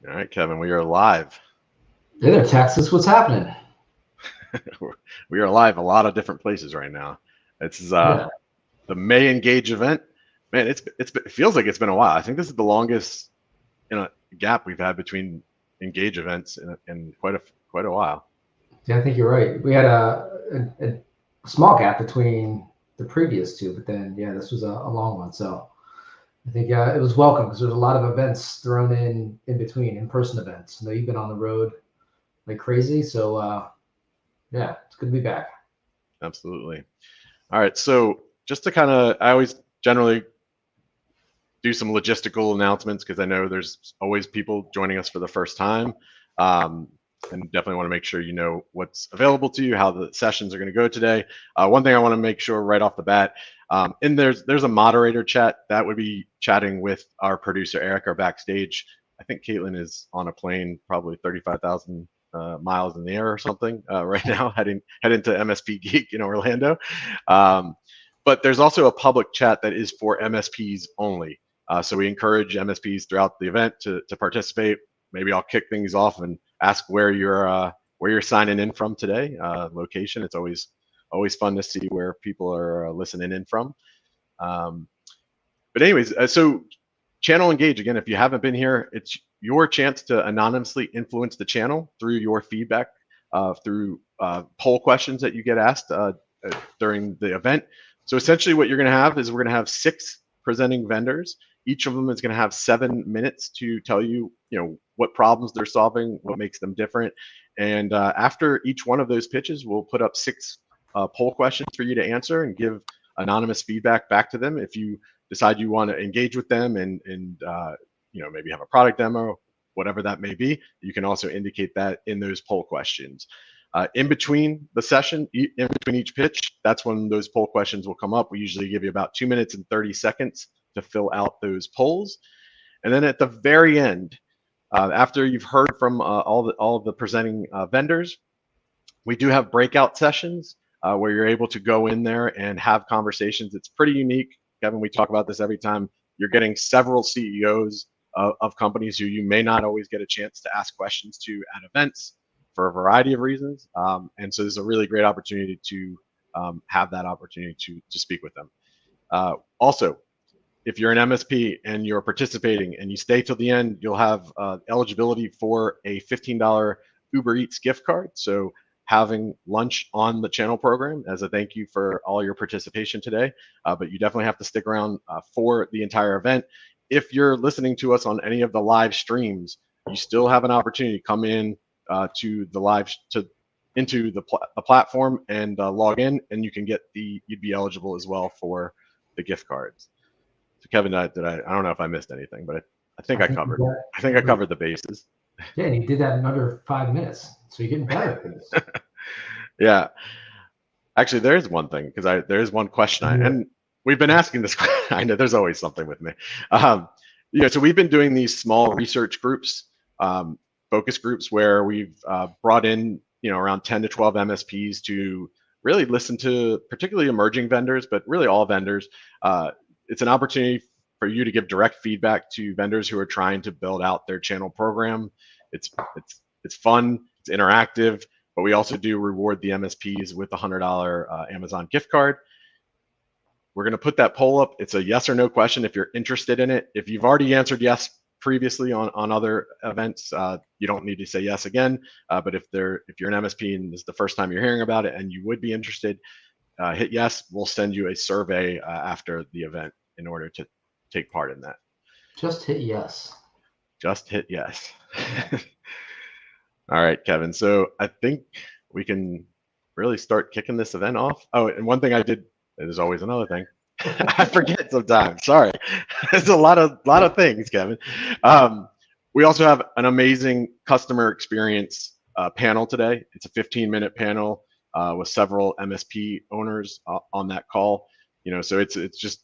All right, Kevin, we are live. Hey there, Texas. What's happening? We are live a lot of different places right now. This is Yeah, the May Engage event. Man, it feels like it's been a while. I think this is the longest gap we've had between Engage events in quite a while. yeah, I think you're right. We had a small gap between the previous two, but then yeah, this was a long one. So I think it was welcome because there's a lot of events thrown in between, in-person events. I know you've been on the road like crazy, so yeah, it's good to be back. Absolutely. All right, so just to I always generally do some logistical announcements because I know there's always people joining us for the first time. Um, and definitely want to make sure you know what's available to you, how the sessions are going to go today. One thing I want to make sure right off the bat, and there's a moderator chat that would be chatting with our producer Eric, our backstage. I think Caitlin is on a plane, probably 35,000 miles in the air or something right now, heading to MSP Geek in Orlando. Um, but there's also a public chat that is for MSPs only. So we encourage MSPs throughout the event to participate. Maybe I'll kick things off and ask where you're signing in from today, location. It's always fun to see where people are listening in from. Um, but anyways, so channel engage again. If you haven't been here, it's your chance to anonymously influence the channel through your feedback, through poll questions that you get asked during the event. So essentially, what you're going to have is we're going to have 6 presenting vendors. Each of them is going to have 7 minutes to tell you, what problems they're solving, what makes them different. And after each one of those pitches, we'll put up 6 poll questions for you to answer and give anonymous feedback back to them. If you decide you want to engage with them and maybe have a product demo, whatever that may be, you can also indicate that in those poll questions. In between the session, in between each pitch, that's when those poll questions will come up. We usually give you about 2 minutes and 30 seconds to fill out those polls. And then at the very end, after you've heard from all of the presenting vendors, we do have breakout sessions where you're able to go in there and have conversations. It's pretty unique. Kevin, we talk about this every time. You're getting several CEOs of companies who you may not always get a chance to ask questions to at events for a variety of reasons. And so there's a really great opportunity to have that opportunity to speak with them. Also, if you're an MSP and you're participating and you stay till the end, you'll have eligibility for a $15 Uber Eats gift card. So having lunch on the channel program as a thank you for all your participation today. But you definitely have to stick around for the entire event. If you're listening to us on any of the live streams, you still have an opportunity to come in to the live into the platform and log in, and you can get you'd be eligible as well for the gift cards. So Kevin, I don't know if I missed anything, but I think I I think you covered. got I think I covered the bases. yeah, and you did that in under 5 minutes, so you're getting better at this. Yeah, actually, there's one thing because there's one question and we've been asking this. I know there's always something with me. So we've been doing these small research groups, focus groups, where we've brought in around 10 to 12 MSPs to really listen to particularly emerging vendors, but really all vendors. It's an opportunity for you to give direct feedback to vendors who are trying to build out their channel program. It's fun, it's interactive, but we also do reward the MSPs with a $100 Amazon gift card. We're going to put that poll up. It's a yes or no question if you're interested in it. If you've already answered yes previously on other events, you don't need to say yes again. But if you're an MSP and this is the first time you're hearing about it and you would be interested, hit yes. We'll send you a survey after the event in order to take part in that. Just hit yes. Just hit yes. All right, Kevin. So I think we can really start kicking this event off. Oh, and one thing I did, there's always another thing. I forget sometimes. Sorry. There's a lot of things, Kevin. We also have an amazing customer experience panel today. It's a 15-minute panel with several MSP owners on that call. So it's just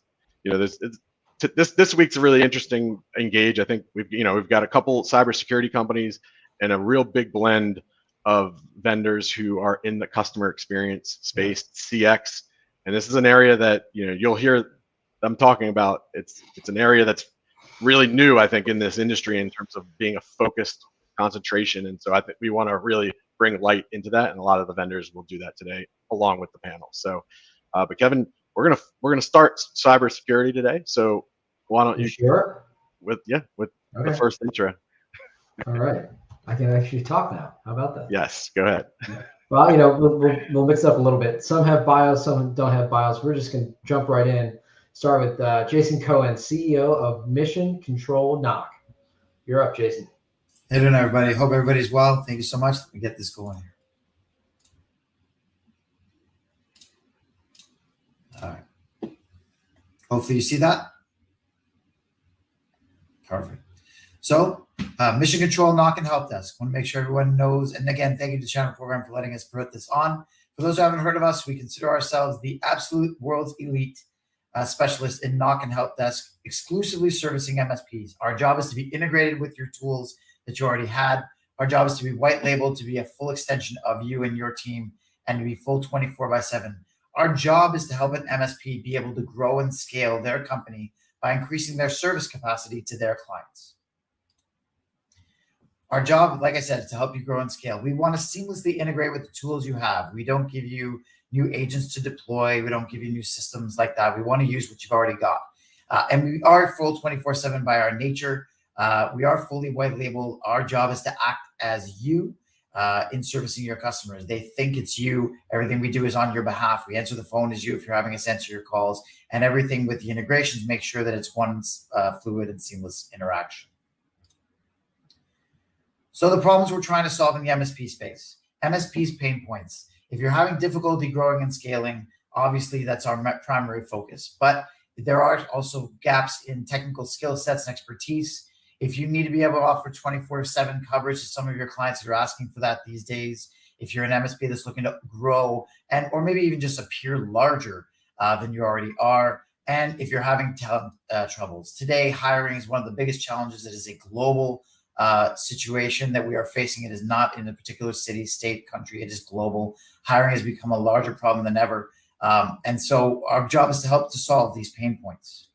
this week's a really interesting engage. I think we've got a couple cybersecurity companies and a real big blend of vendors who are in the customer experience space, CX. And this is an area that you'll hear them talking about. It's an area that's really new, I think, in this industry in terms of being a focused concentration. And so I think we want to really bring light into that, and a lot of the vendors will do that today along with the panel. So, but Kevin, we're gonna start cybersecurity today. So why don't You you sure? with the Okay. first intro? All right. I can actually talk now. How about that? Yes, go ahead. Well, we'll mix it up a little bit. Some have bios, some don't have bios. We're just going to jump right in. Start with Jason Cohen, CEO of Mission Control Knock. You're up, Jason. Hey doing, everybody. Hope everybody's well. Thank you so much. Let me get this going here. All right. Hopefully you see that. Perfect. So, Mission Control Knock and Help Desk. Want to make sure everyone knows. And again, thank you to the channel program for letting us put this on. For those who haven't heard of us, we consider ourselves the absolute world's elite specialist in Knock and Help Desk, exclusively servicing MSPs. Our job is to be integrated with your tools that you already had. Our job is to be white labeled, to be a full extension of you and your team, and to be full 24/7. Our job is to help an MSP be able to grow and scale their company by increasing their service capacity to their clients. Our job, like I said, is to help you grow and scale. We want to seamlessly integrate with the tools you have. We don't give you new agents to deploy. We don't give you new systems like that. We want to use what you've already got. And we are full 24/7 by our nature. We are fully white label. Our job is to act as you in servicing your customers. They think it's you. Everything we do is on your behalf. We answer the phone as you if you're having us answer your calls, and everything with the integrations, make sure that it's one fluid and seamless interaction. So the problems we're trying to solve in the MSP space, MSP's pain points. If you're having difficulty growing and scaling, obviously that's our primary focus. But there are also gaps in technical skill sets and expertise. If you need to be able to offer 24/7 coverage to some of your clients that are asking for that these days, if you're an MSP that's looking to grow or maybe even just appear larger than you already are, and if you're having talent troubles. Today, hiring is one of the biggest challenges. It is a global situation that we are facing. It is not in a particular city, state, country. It is global. Hiring has become a larger problem than ever. And so our job is to help to solve these pain points.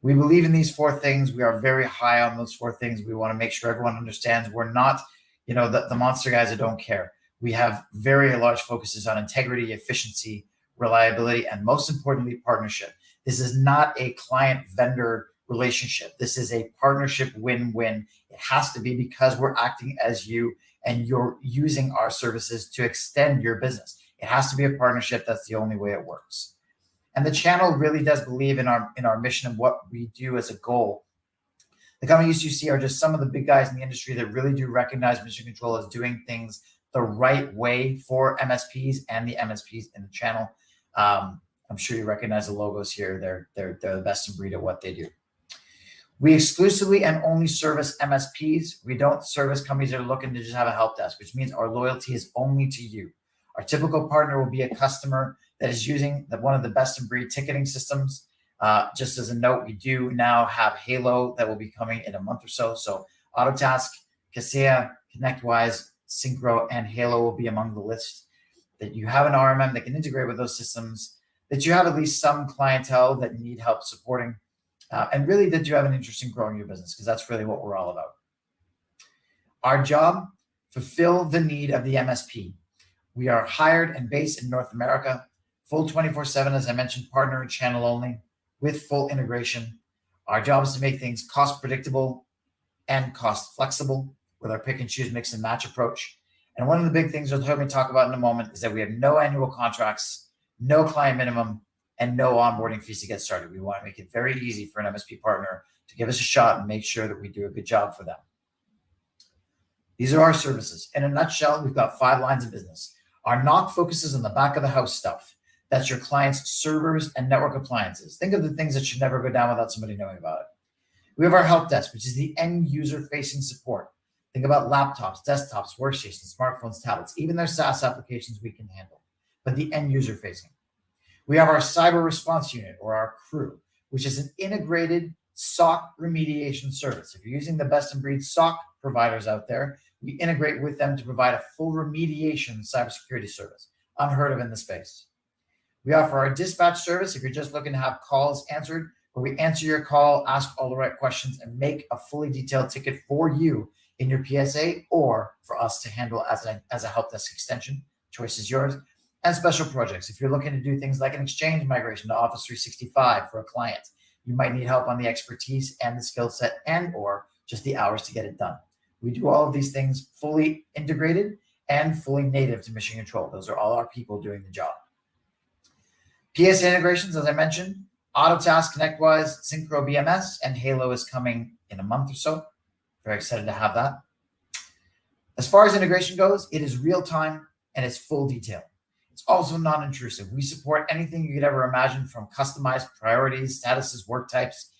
We believe in these four things. We are very high on those four things. We want to make sure everyone understands we're not, the monster guys that don't care. We have very large focuses on integrity, efficiency, reliability, and most importantly, partnership. This is not a client-vendor relationship. This is a partnership win-win. It has to be because we're acting as you and you're using our services to extend your business. It has to be a partnership. That's the only way it works. And the channel really does believe in our mission and what we do as a goal. The companies you see are just some of the big guys in the industry that really do recognize Mission Control as doing things the right way for MSPs and the MSPs in the channel. I'm sure you recognize the logos here. They're the best in breed at what they do. We exclusively and only service MSPs. We don't service companies that are looking to just have a help desk, which means our loyalty is only to you. Our typical partner will be a customer that is using one of the best in breed ticketing systems. Just as a note, we do now have Halo that will be coming in a month or so. So Autotask, Kaseya, ConnectWise, Synchro, and Halo will be among the list. That you have an RMM that can integrate with those systems, that you have at least some clientele that need help supporting, and really that you have an interest in growing your business, because that's really what we're all about. Our job, fulfill the need of the MSP. We are hired and based in North America, full 24/7, as I mentioned, partner and channel only, with full integration. Our job is to make things cost predictable and cost flexible with our pick and choose, mix and match approach. And one of the big things you'll hear me talk about in a moment is that we have no annual contracts, no client minimum, and no onboarding fees to get started. We want to make it very easy for an MSP partner to give us a shot and make sure that we do a good job for them. These are our services. In a nutshell, we've got 5 lines of business. Our knock focuses on the back of the house stuff. That's your clients' servers and network appliances. Think of the things that should never go down without somebody knowing about it. We have our help desk, which is the end user facing support. Think about laptops, desktops, workstations, smartphones, tablets, even their SaaS applications we can handle, but the end user facing. We have our cyber response unit, or our crew, which is an integrated SOC remediation service. If you're using the best in breed SOC providers out there, we integrate with them to provide a full remediation cybersecurity service, unheard of in the space. We offer our dispatch service if you're just looking to have calls answered where we answer your call, ask all the right questions, and make a fully detailed ticket for you in your PSA or for us to handle as a help desk extension. Choice is yours. And special projects. If you're looking to do things like an Exchange migration to Office 365 for a client, you might need help on the expertise and the skill set and or just the hours to get it done. We do all of these things fully integrated and fully native to Mission Control. Those are all our people doing the job. PSA integrations, as I mentioned, Autotask, ConnectWise, Synchro BMS, and Halo is coming in a month or so. Very excited to have that. As far as integration goes, it is real time and it's full detail. It's also non-intrusive. We support anything you could ever imagine, from customized priorities, statuses, work types.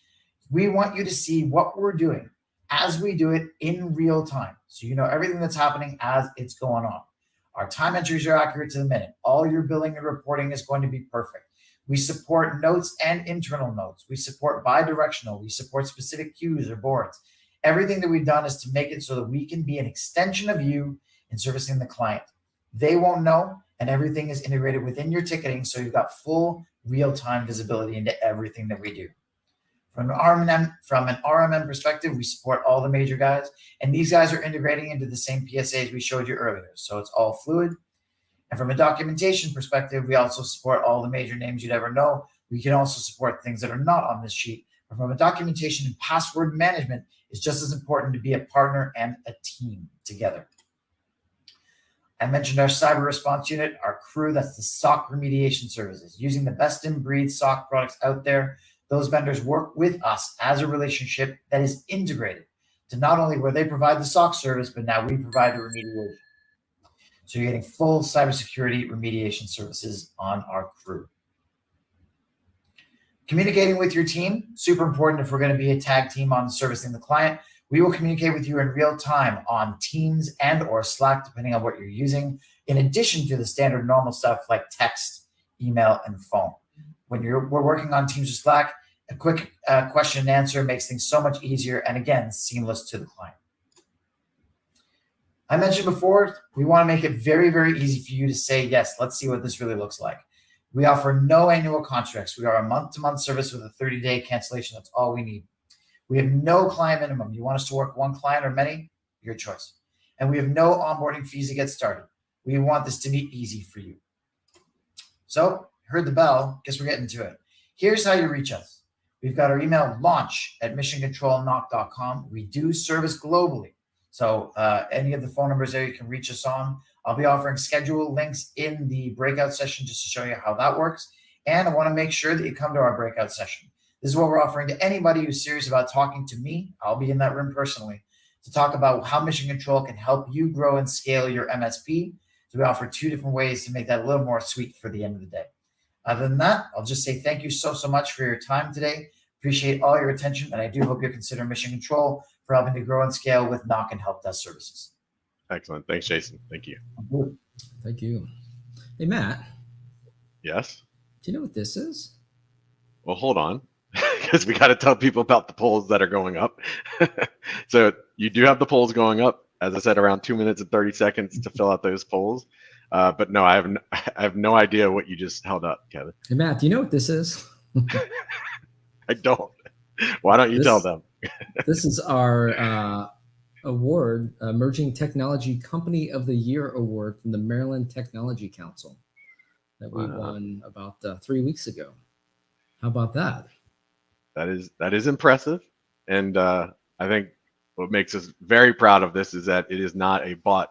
We want you to see what we're doing as we do it in real time, so you know everything that's happening as it's going on. Our time entries are accurate to the minute. All your billing and reporting is going to be perfect. We support notes and internal notes. We support bi-directional. We support specific queues or boards. Everything that we've done is to make it so that we can be an extension of you in servicing the client. They won't know, and everything is integrated within your ticketing, so you've got full real-time visibility into everything that we do. From an RMM perspective, we support all the major guys, and these guys are integrating into the same PSAs we showed you earlier, so it's all fluid. And from a documentation perspective, we also support all the major names you'd ever know. We can also support things that are not on this sheet. But from a documentation and password management, it's just as important to be a partner and a team together. I mentioned our cyber response unit, our crew, that's the SOC remediation services, using the best in breed SOC products out there. Those vendors work with us as a relationship that is integrated to not only where they provide the SOC service, but now we provide the remediation. So you're getting full cybersecurity remediation services on our crew. Communicating with your team, super important if we're going to be a tag team on servicing the client. We will communicate with you in real time on Teams and or Slack, depending on what you're using, in addition to the standard normal stuff like text, email, and phone. When we're working on Teams or Slack, a quick question and answer makes things so much easier and, again, seamless to the client. I mentioned before, we want to make it very, very easy for you to say, yes, let's see what this really looks like. We offer no annual contracts. We are a month-to-month service with a 30-day cancellation. That's all we need. We have no client minimum. You want us to work one client or many? Your choice. And we have no onboarding fees to get started. We want this to be easy for you. So, heard the bell. Guess we're getting to it. Here's how you reach us. We've got our email, launch@missioncontrolknock.com. We do service globally. So any of the phone numbers there you can reach us on. I'll be offering schedule links in the breakout session just to show you how that works. And I want to make sure that you come to our breakout session. This is what we're offering to anybody who's serious about talking to me. I'll be in that room personally to talk about how Mission Control can help you grow and scale your MSP. So we offer 2 different ways to make that a little more sweet for the end of the day. Other than that, I'll just say thank you so much for your time today. Appreciate all your attention, and I do hope you'll consider Mission Control for helping to grow and scale with Knock and Help Desk services. Excellent. Thanks, Jason. Thank you. Thank you. Hey, Matt. Yes? Do you know what this is? Well, hold on, because we got to tell people about the polls that are going up. So you do have the polls going up, as I said, around 2 minutes and 30 seconds to fill out those polls. But no, I have no idea what you just held up, Kevin. Hey, Matt, do you know what this is? I don't. Why don't you tell them? This is our award, Emerging Technology Company of the Year Award from the Maryland Technology Council that we won about 3 weeks ago. How about that? That is impressive. And I think what makes us very proud of this is that it is not a bought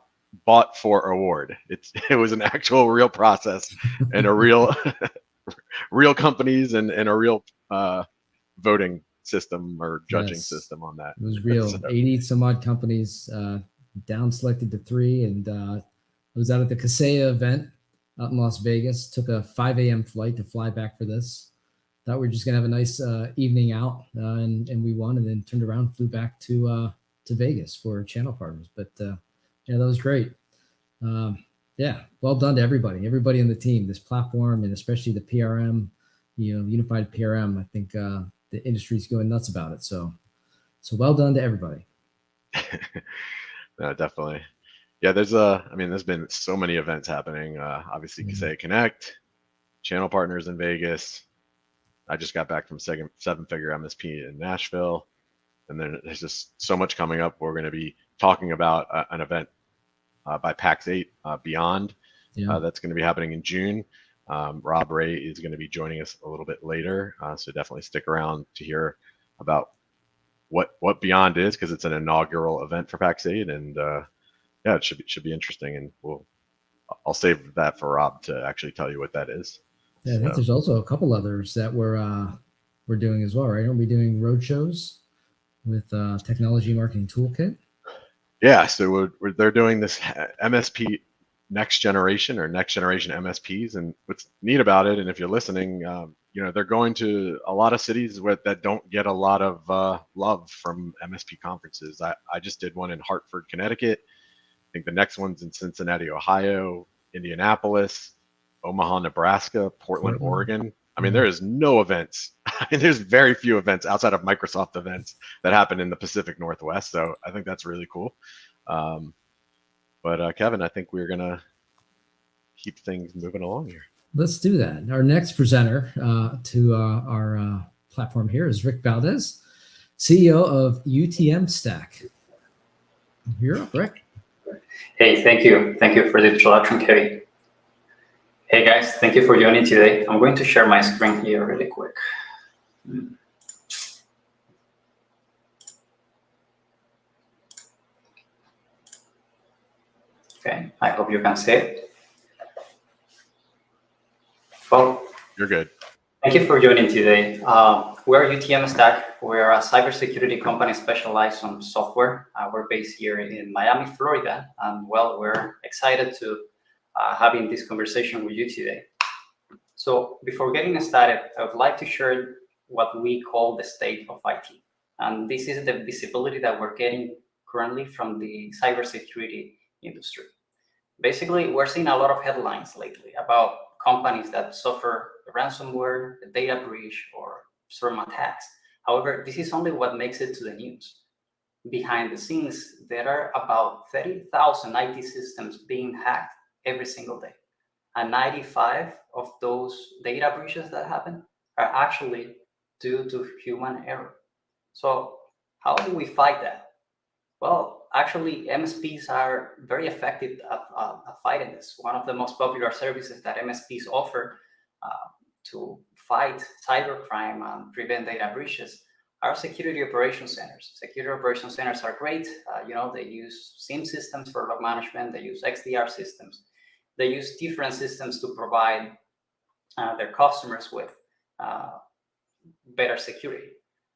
for award. It was an actual real process and a real real companies and a real voting system or judging system on that. It was real. So, 80 some odd companies down selected to 3, and I was out at the Kaseya event out in Las Vegas. Took a 5 a.m. flight to fly back for this. Thought we were just gonna have a nice evening out, and we won, and then turned around, flew back to Vegas for channel partners. But yeah, that was great. Yeah, well done to everybody on the team. This platform, and especially the PRM, unified PRM. I think the industry's going nuts about it. So well done to everybody. No, definitely. Yeah, there's been so many events happening. Obviously, Kaseya Connect, channel partners in Vegas. I just got back from seven-figure MSP in Nashville, and then there's just so much coming up. We're going to be talking about an event by PAX 8 Beyond. That's going to be happening in June. Rob Ray is going to be joining us a little bit later, so definitely stick around to hear about what Beyond is, because it's an inaugural event for PAX 8, and yeah, it should be interesting, and I'll save that for Rob to actually tell you what that is. Yeah, I think there's also a couple others that we're doing as well, right? Aren't we doing road shows with Technology Marketing Toolkit? Yeah, so they're doing this MSP next generation MSPs, and what's neat about it, and if you're listening, they're going to a lot of cities that don't get a lot of love from MSP conferences. I just did one in Hartford, Connecticut. I think the next one's in Cincinnati, Ohio, Indianapolis, Omaha, Nebraska, Portland, Oregon. I mean, there is no events. There's very few events outside of Microsoft events that happen in the Pacific Northwest. So I think that's really cool. But Kevin, I think we're gonna keep things moving along here. Let's do that. Our next presenter to our platform here is Rick Valdez, CEO of UTM Stack. You're up, Rick. Hey, thank you. Thank you for the introduction, Kevin. Hey guys, thank you for joining today. I'm going to share my screen here really quick. Okay, I hope you can see it. Well, you're good. Thank you for joining today. We're UTM Stack. We're a cybersecurity company specialized on software. We're based here in Miami, Florida, and well, we're excited to having this conversation with you today. So before getting started, I would like to share what we call the state of IT. And this is the visibility that we're getting currently from the cybersecurity industry. Basically, we're seeing a lot of headlines lately about companies that suffer ransomware, a data breach, or storm attacks. However, this is only what makes it to the news. Behind the scenes, there are about 30,000 IT systems being hacked every single day. And 95 of those data breaches that happen are actually due to human error. So how do we fight that? Well, actually, MSPs are very effective at fighting this. One of the most popular services that MSPs offer to fight cybercrime and prevent data breaches are security operations centers. Security operations centers are great. They use SIEM systems for log management. They use XDR systems. They use different systems to provide their customers with better security.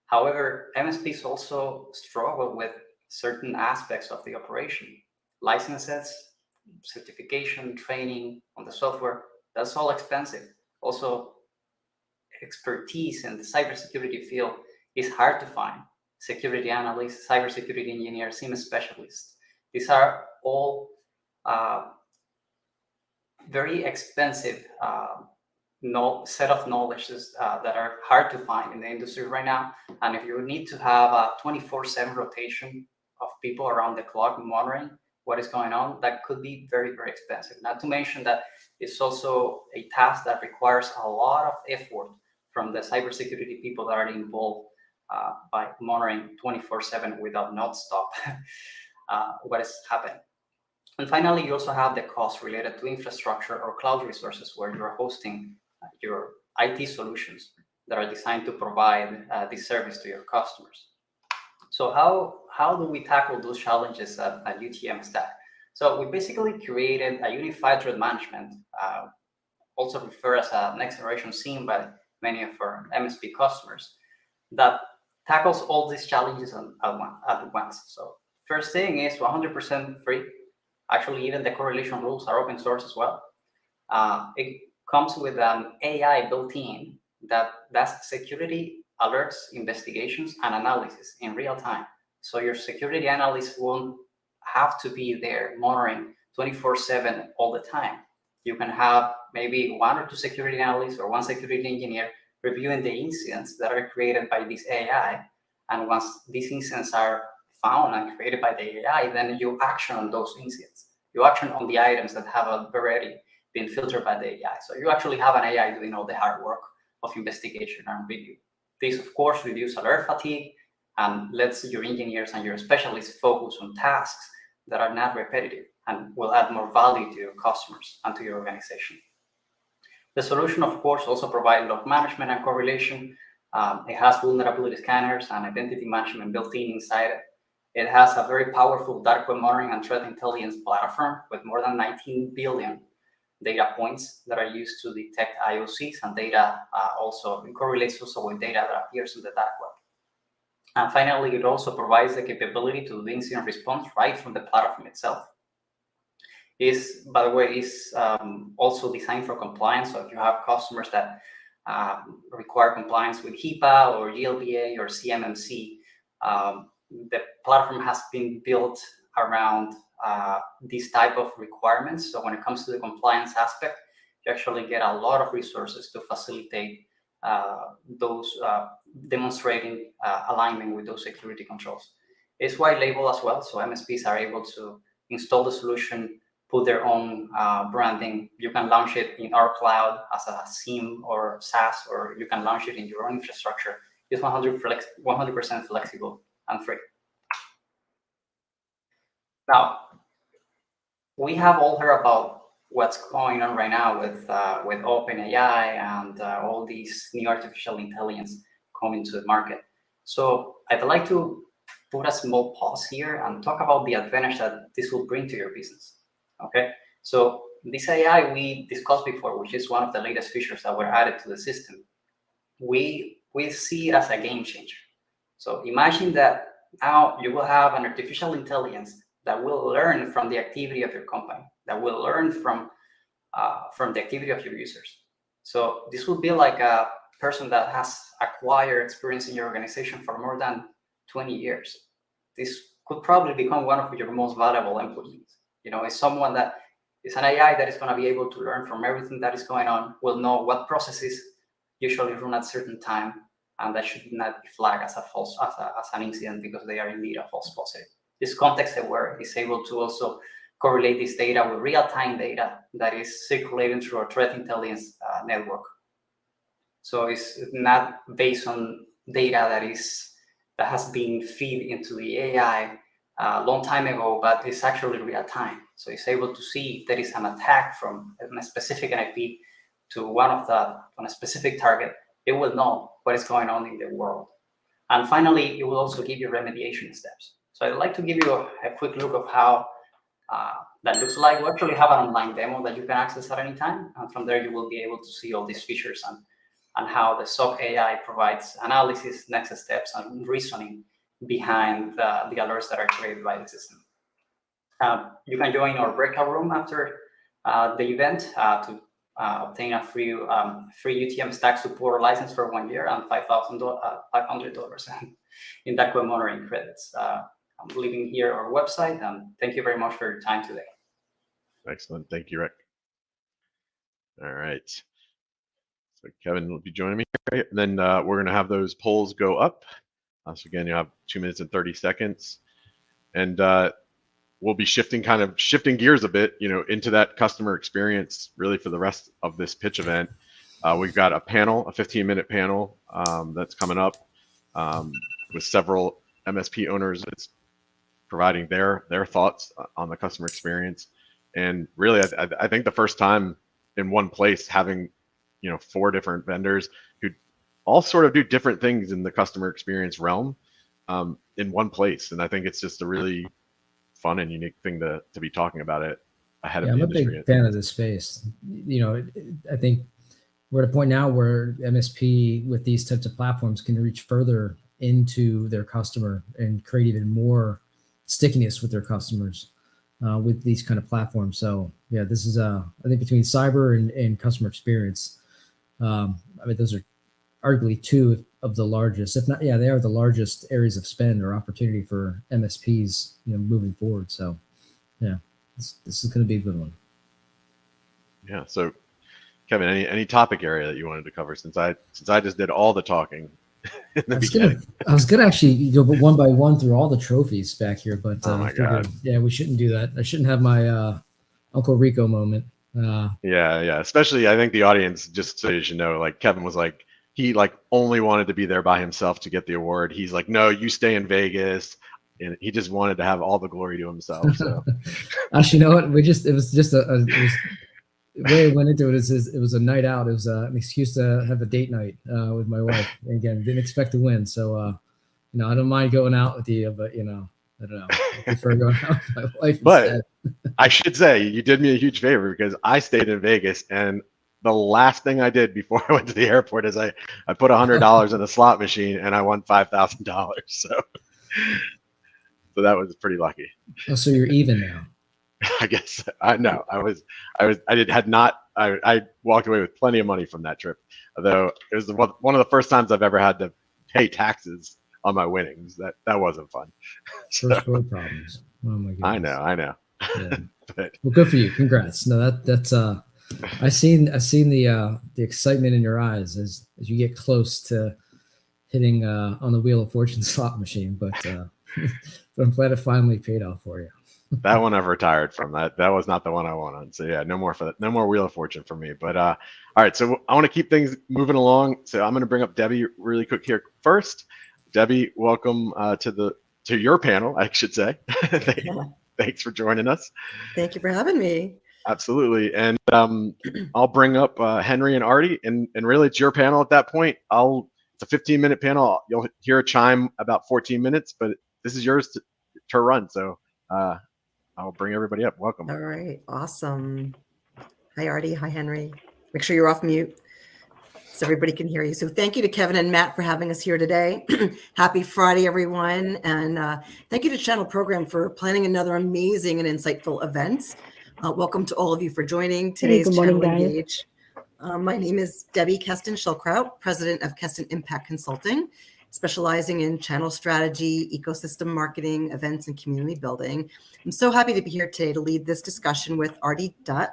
However, MSPs also struggle with certain aspects of the operation. Licenses, certification, training on the software, that's all expensive. Also, expertise in the cybersecurity field is hard to find. Security analysts, cybersecurity engineers, SIEM specialists. These are all very expensive set of knowledges that are hard to find in the industry right now. And if you need to have a 24/7 rotation of people around the clock monitoring what is going on, that could be very, very expensive. Not to mention that it's also a task that requires a lot of effort from the cybersecurity people that are involved by monitoring 24/7 without not stop what is happening. And finally, you also have the cost related to infrastructure or cloud resources where you're hosting your IT solutions that are designed to provide this service to your customers. So how do we tackle those challenges at UTM Stack? So we basically created a unified threat management, also referred as a next generation SIEM by many of our MSP customers, that tackles all these challenges at once. So first thing is 100% free. Actually, even the correlation rules are open source as well. It comes with an AI built in that does security alerts, investigations, and analysis in real time. So your security analyst won't have to be there monitoring 24/7 all the time. You can have maybe one or two security analysts or one security engineer reviewing the incidents that are created by this AI. And once these incidents are found and created by the AI, then you action on those incidents. You action on the items that have already been filtered by the AI. So you actually have an AI doing all the hard work of investigation and review. This, of course, reduces alert fatigue and lets your engineers and your specialists focus on tasks that are not repetitive and will add more value to your customers and to your organization. The solution, of course, also provides log management and correlation. It has vulnerability scanners and identity management built in inside it. It has a very powerful dark web monitoring and threat intelligence platform with more than 19 billion data points that are used to detect IOCs, and data also correlates also with data that appears in the dark web. And finally, it also provides the capability to do incident response right from the platform itself. By the way, is also designed for compliance. So if you have customers that require compliance with HIPAA or GLBA or CMMC, the platform has been built around these type of requirements. So when it comes to the compliance aspect, you actually get a lot of resources to facilitate those demonstrating alignment with those security controls. It's white label as well, so MSPs are able to install the solution, put their own branding. You can launch it in our cloud as a SIEM or SaaS, or you can launch it in your own infrastructure. It's 100% flexible and free. Now, we have all heard about what's going on right now with OpenAI and all these new artificial intelligence coming to the market. So I'd like to put a small pause here and talk about the advantage that this will bring to your business. Okay, so this AI we discussed before, which is one of the latest features that were added to the system, we see it as a game changer. So imagine that now you will have an artificial intelligence that will learn from the activity of your company, that will learn from the activity of your users. So this will be like a person that has acquired experience in your organization for more than 20 years. This could probably become one of your most valuable employees. You know, it's someone that is an AI that is going to be able to learn from everything that is going on, will know what processes usually run at certain time, and that should not be flagged as an incident because they are indeed a false positive. This context aware is able to also correlate this data with real-time data that is circulating through our threat intelligence network. So it's not based on data that has been fed into the AI a long time ago, but it's actually real-time. So it's able to see if there is an attack from a specific IP to on a specific target. It will know what is going on in the world. And finally, it will also give you remediation steps. So I'd like to give you a quick look of how that looks like. We actually have an online demo that you can access at any time. And from there, you will be able to see all these features and how the SOC AI provides analysis, next steps, and reasoning behind the alerts that are created by the system. You can join our breakout room after the event to obtain a free UTM Stack support license for 1 year and $500 in dark web monitoring credits. I'm leaving here our website, and thank you very much for your time today. Excellent. Thank you, Rick. All right. So Kevin will be joining me, right? And then we're going to have those polls go up. So again, you have 2 minutes and 30 seconds. And we'll be shifting gears a bit, into that customer experience really for the rest of this pitch event. We've got a 15-minute panel that's coming up with several MSP owners. It's providing their thoughts on the customer experience. And really, I think the first time in one place having, 4 different vendors who all sort of do different things in the customer experience realm in one place. And I think it's just a really fun and unique thing to be talking about it ahead of the industry. I'm a big fan of this space. I think we're at a point now where MSP with these types of platforms can reach further into their customer and create even more stickiness with their customers with these kind of platforms. So yeah, this is I think between cyber and customer experience, those are arguably 2 of the largest, if not, they are the largest areas of spend or opportunity for MSPs, moving forward. So yeah, this is going to be a good one. Yeah. So Kevin, any topic area that you wanted to cover since I just did all the talking in the beginning? I was gonna actually go one by one through all the trophies back here, but oh my God. Yeah, we shouldn't do that. I shouldn't have my Uncle Rico moment. Yeah. Especially, I think the audience, just so you should know, like Kevin was like, he like only wanted to be there by himself to get the award. He's like, no, you stay in Vegas. And he just wanted to have all the glory to himself. So actually, you know what? It was just the way it went into it is it was a night out. It was an excuse to have a date night with my wife. And again, didn't expect to win. So, I don't mind going out with you, but I don't know. I prefer going out with my wife instead. I should say you did me a huge favor because I stayed in Vegas, and the last thing I did before I went to the airport is I put $100 in a slot machine and I won $5,000. So that was pretty lucky. Oh, so you're even now. I guess I walked away with plenty of money from that trip. Although it was one of the first times I've ever had to pay taxes on my winnings. That wasn't fun. First world problems. Oh my goodness. I know. Yeah. But, well, good for you. Congrats. No, that's I've seen the excitement in your eyes as you get close to hitting on the Wheel of Fortune slot machine, but I'm glad it finally paid off for you. that one I've retired from. That was not the one I wanted. So yeah, no more for that. No more Wheel of Fortune for me. But all right, so I want to keep things moving along. So I'm going to bring up Debbie really quick here first. Debbie, welcome to your panel, I should say. Thanks for joining us. Thank you for having me. Absolutely. And I'll bring up Henry and Artie, and really it's your panel at that point. It's a 15-minute panel. You'll hear a chime about 14 minutes, but this is yours to run. So I'll bring everybody up. Welcome. All right. Awesome. Hi, Artie. Hi, Henry. Make sure you're off mute so everybody can hear you. So thank you to Kevin and Matt for having us here today. Happy Friday, everyone. And thank you to Channel Program for planning another amazing and insightful event. Welcome to all of you for joining today's Channel Engage. My name is Debbie Kesten-Schellkraut, President of Kesten Impact Consulting, specializing in channel strategy, ecosystem marketing, events, and community building. I'm so happy to be here today to lead this discussion with Artie Dutt,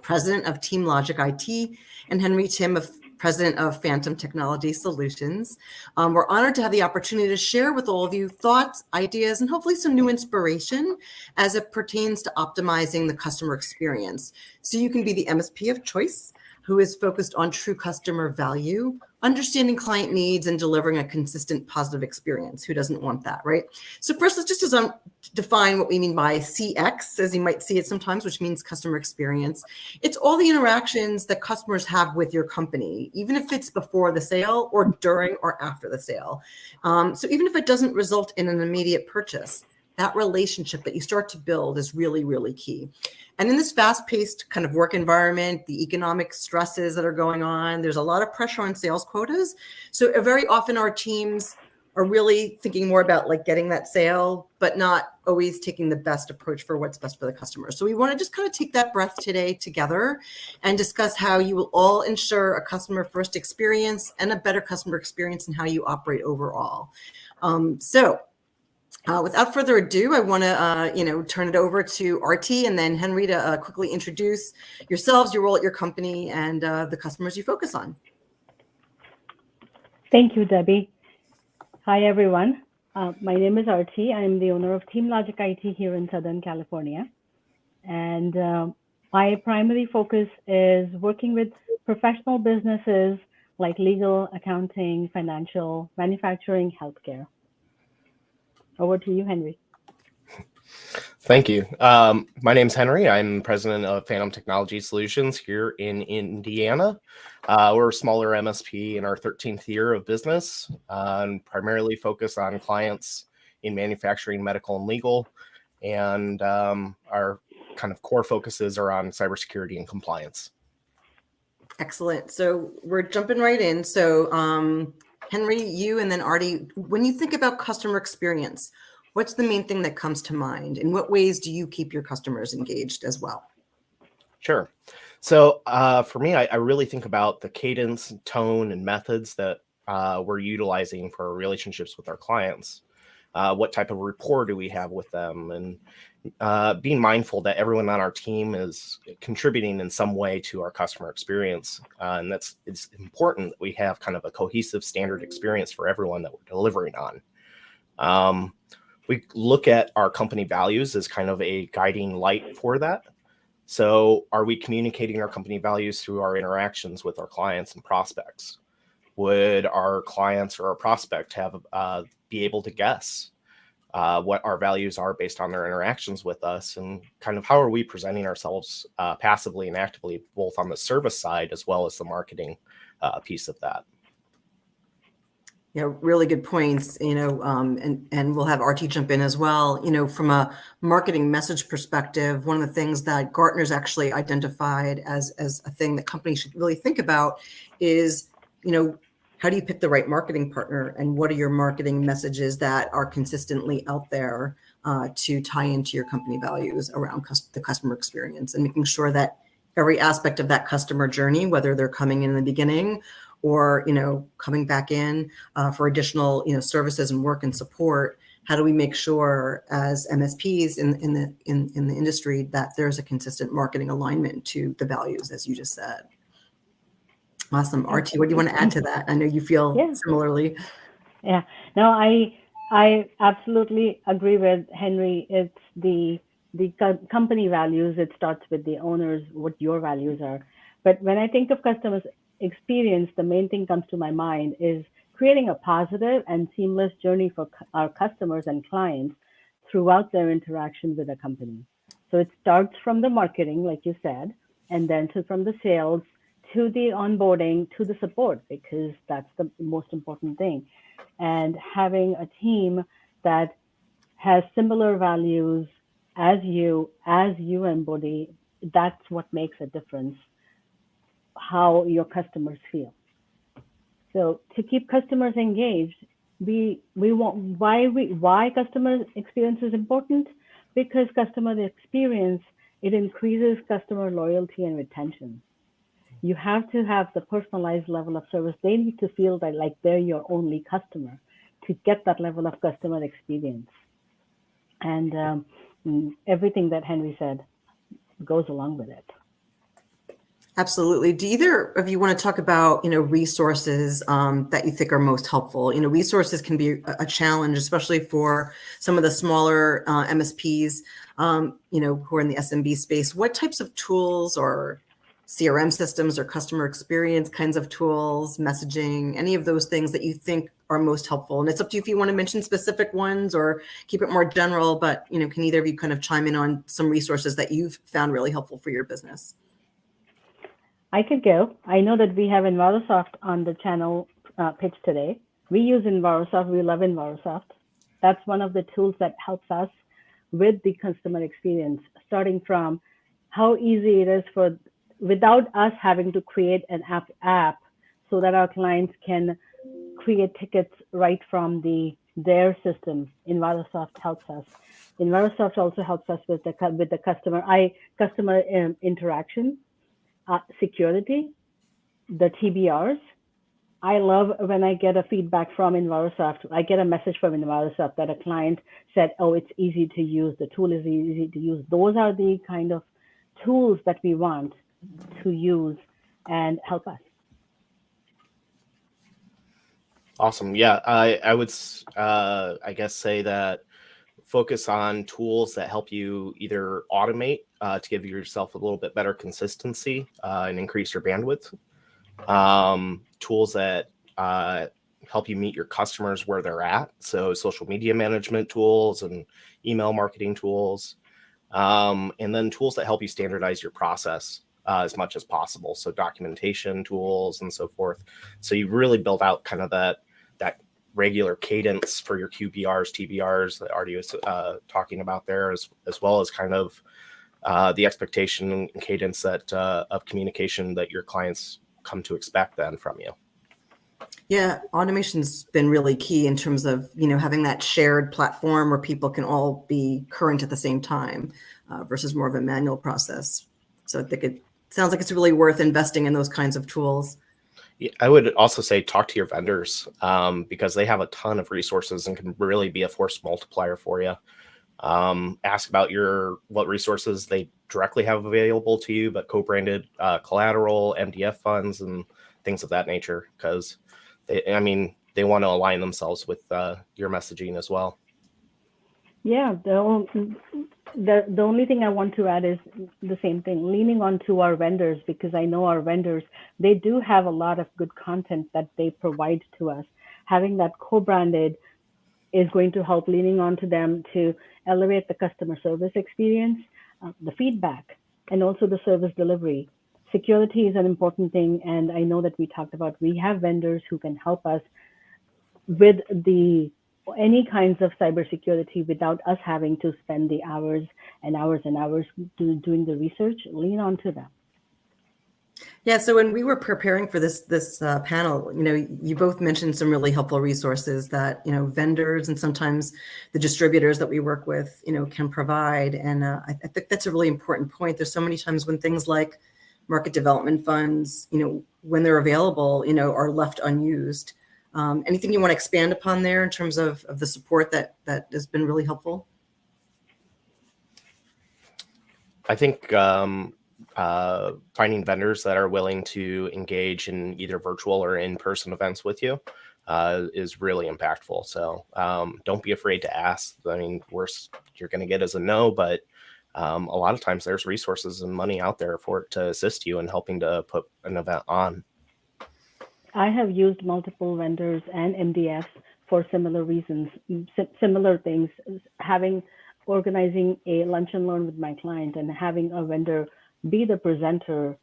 President of Team Logic IT, and Henry Tim, President of Phantom Technology Solutions. We're honored to have the opportunity to share with all of you thoughts, ideas, and hopefully some new inspiration as it pertains to optimizing the customer experience. So you can be the MSP of choice who is focused on true customer value, understanding client needs, and delivering a consistent positive experience. Who doesn't want that, right? So first, let's just define what we mean by CX, as you might see it sometimes, which means customer experience. It's all the interactions that customers have with your company, even if it's before the sale or during or after the sale. So even if it doesn't result in an immediate purchase, that relationship that you start to build is really, really key. And in this fast-paced kind of work environment, the economic stresses that are going on, there's a lot of pressure on sales quotas. So very often our teams are really thinking more about like getting that sale, but not always taking the best approach for what's best for the customer. So we want to just kind of take that breath today together and discuss how you will all ensure a customer-first experience and a better customer experience in how you operate overall. Without further ado, I want to, turn it over to Artie and then Henry to quickly introduce yourselves, your role at your company, and the customers you focus on. Thank you, Debbie. Hi, everyone. My name is Artie. I'm the owner of Team Logic IT here in Southern California. And my primary focus is working with professional businesses like legal, accounting, financial, manufacturing, healthcare. Over to you, Henry. Thank you. My name's Henry. I'm president of Phantom Technology Solutions here in Indiana. We're a smaller MSP in our 13th year of business, and primarily focused on clients in manufacturing, medical, and legal. And our kind of core focuses are on cybersecurity and compliance. Excellent. So we're jumping right in. So Henry, you and then Artie, when you think about customer experience, what's the main thing that comes to mind? In what ways do you keep your customers engaged as well? Sure. So for me, I really think about the cadence, tone, and methods that we're utilizing for our relationships with our clients. What type of rapport do we have with them? And being mindful that everyone on our team is contributing in some way to our customer experience. And it's important that we have kind of a cohesive standard experience for everyone that we're delivering on. We look at our company values as kind of a guiding light for that. So are we communicating our company values through our interactions with our clients and prospects? would our clients or our prospect have be able to guess what our values are based on their interactions with us, and kind of how are we presenting ourselves passively and actively, both on the service side as well as the marketing piece of that. Yeah, really good points, and we'll have RT jump in as well. From a marketing message perspective, one of the things that Gartner's actually identified as a thing that companies should really think about is, how do you pick the right marketing partner, and what are your marketing messages that are consistently out there to tie into your company values around the customer experience, and making sure that every aspect of that customer journey, whether they're coming in the beginning or coming back in for additional services and work and support, how do we make sure as MSPs in the industry that there's a consistent marketing alignment to the values, as you just said? Awesome. RT, what do you want to add to that? I know you feel similarly. Yeah, no, I absolutely agree with Henry. It's the company values. It starts with the owners, what your values are. But when I think of customers experience, the main thing comes to my mind is creating a positive and seamless journey for our customers and clients throughout their interaction with the company. So it starts from the marketing, like you said, and then from the sales to the onboarding to the support, because that's the most important thing. And having a team that has similar values as you embody, that's what makes a difference how your customers feel. So to keep customers engaged, we want why customer experience is important, because customer experience, it increases customer loyalty and retention. You have to have the personalized level of service. They need to feel that like they're your only customer to get that level of customer experience. And everything that Henry said goes along with it. Absolutely. Do either of you want to talk about, resources that you think are most helpful? Resources can be a challenge, especially for some of the smaller MSPs, who are in the SMB space. What types of tools or CRM systems or customer experience kinds of tools, messaging, any of those things that you think are most helpful? And it's up to you if you want to mention specific ones or keep it more general, but, can either of you kind of chime in on some resources that you've found really helpful for your business? I could go. I know that we have Envirosoft on the channel pitch today. We use Envirosoft. We love Envirosoft. That's one of the tools that helps us with the customer experience, starting from how easy it is without us having to create an app so that our clients can create tickets right from their system. Envirosoft helps us. Envirosoft also helps us with the customer interaction. Security, the TBRs. I love when I get a feedback from Envirosoft. I get a message from Envirosoft that a client said, oh, it's easy to use. The tool is easy to use. Those are the kind of tools that we want to use and help us. Awesome. Yeah, I would, I guess, say that focus on tools that help you either automate to give yourself a little bit better consistency and increase your bandwidth. Tools that help you meet your customers where they're at. So social media management tools and email marketing tools. And then tools that help you standardize your process as much as possible. So documentation tools and so forth. So you really build out kind of that regular cadence for your QBRs, TBRs that Artie was talking about there, as well as kind of the expectation and cadence that of communication that your clients come to expect then from you. Yeah, automation's been really key in terms of, having that shared platform where people can all be current at the same time versus more of a manual process. So I think it sounds like it's really worth investing in those kinds of tools. I would also say talk to your vendors because they have a ton of resources and can really be a force multiplier for you. Ask about what resources they directly have available to you, but co-branded collateral, MDF funds, and things of that nature, because they want to align themselves with your messaging as well. Yeah, the only thing I want to add is the same thing, leaning onto our vendors, because I know our vendors, they do have a lot of good content that they provide to us. Having that co-branded is going to help, leaning onto them to elevate the customer service experience, the feedback, and also the service delivery. Security is an important thing, and I know that we talked about, we have vendors who can help us with any kinds of cybersecurity without us having to spend the hours and hours and hours doing the research. Lean onto them. Yeah, so when we were preparing for this panel, you both mentioned some really helpful resources that vendors and sometimes the distributors that we work with can provide, and I think that's a really important point. There's so many times when things like market development funds, when they're available, are left unused. Anything you want to expand upon there in terms of the support that has been really helpful? I think finding vendors that are willing to engage in either virtual or in-person events with you is really impactful. So don't be afraid to ask. I mean, worst you're going to get is a no, but a lot of times there's resources and money out there for it to assist you in helping to put an event on. I have used multiple vendors and MDFs for similar reasons, similar things, organizing a lunch and learn with my client and having a vendor be the presenter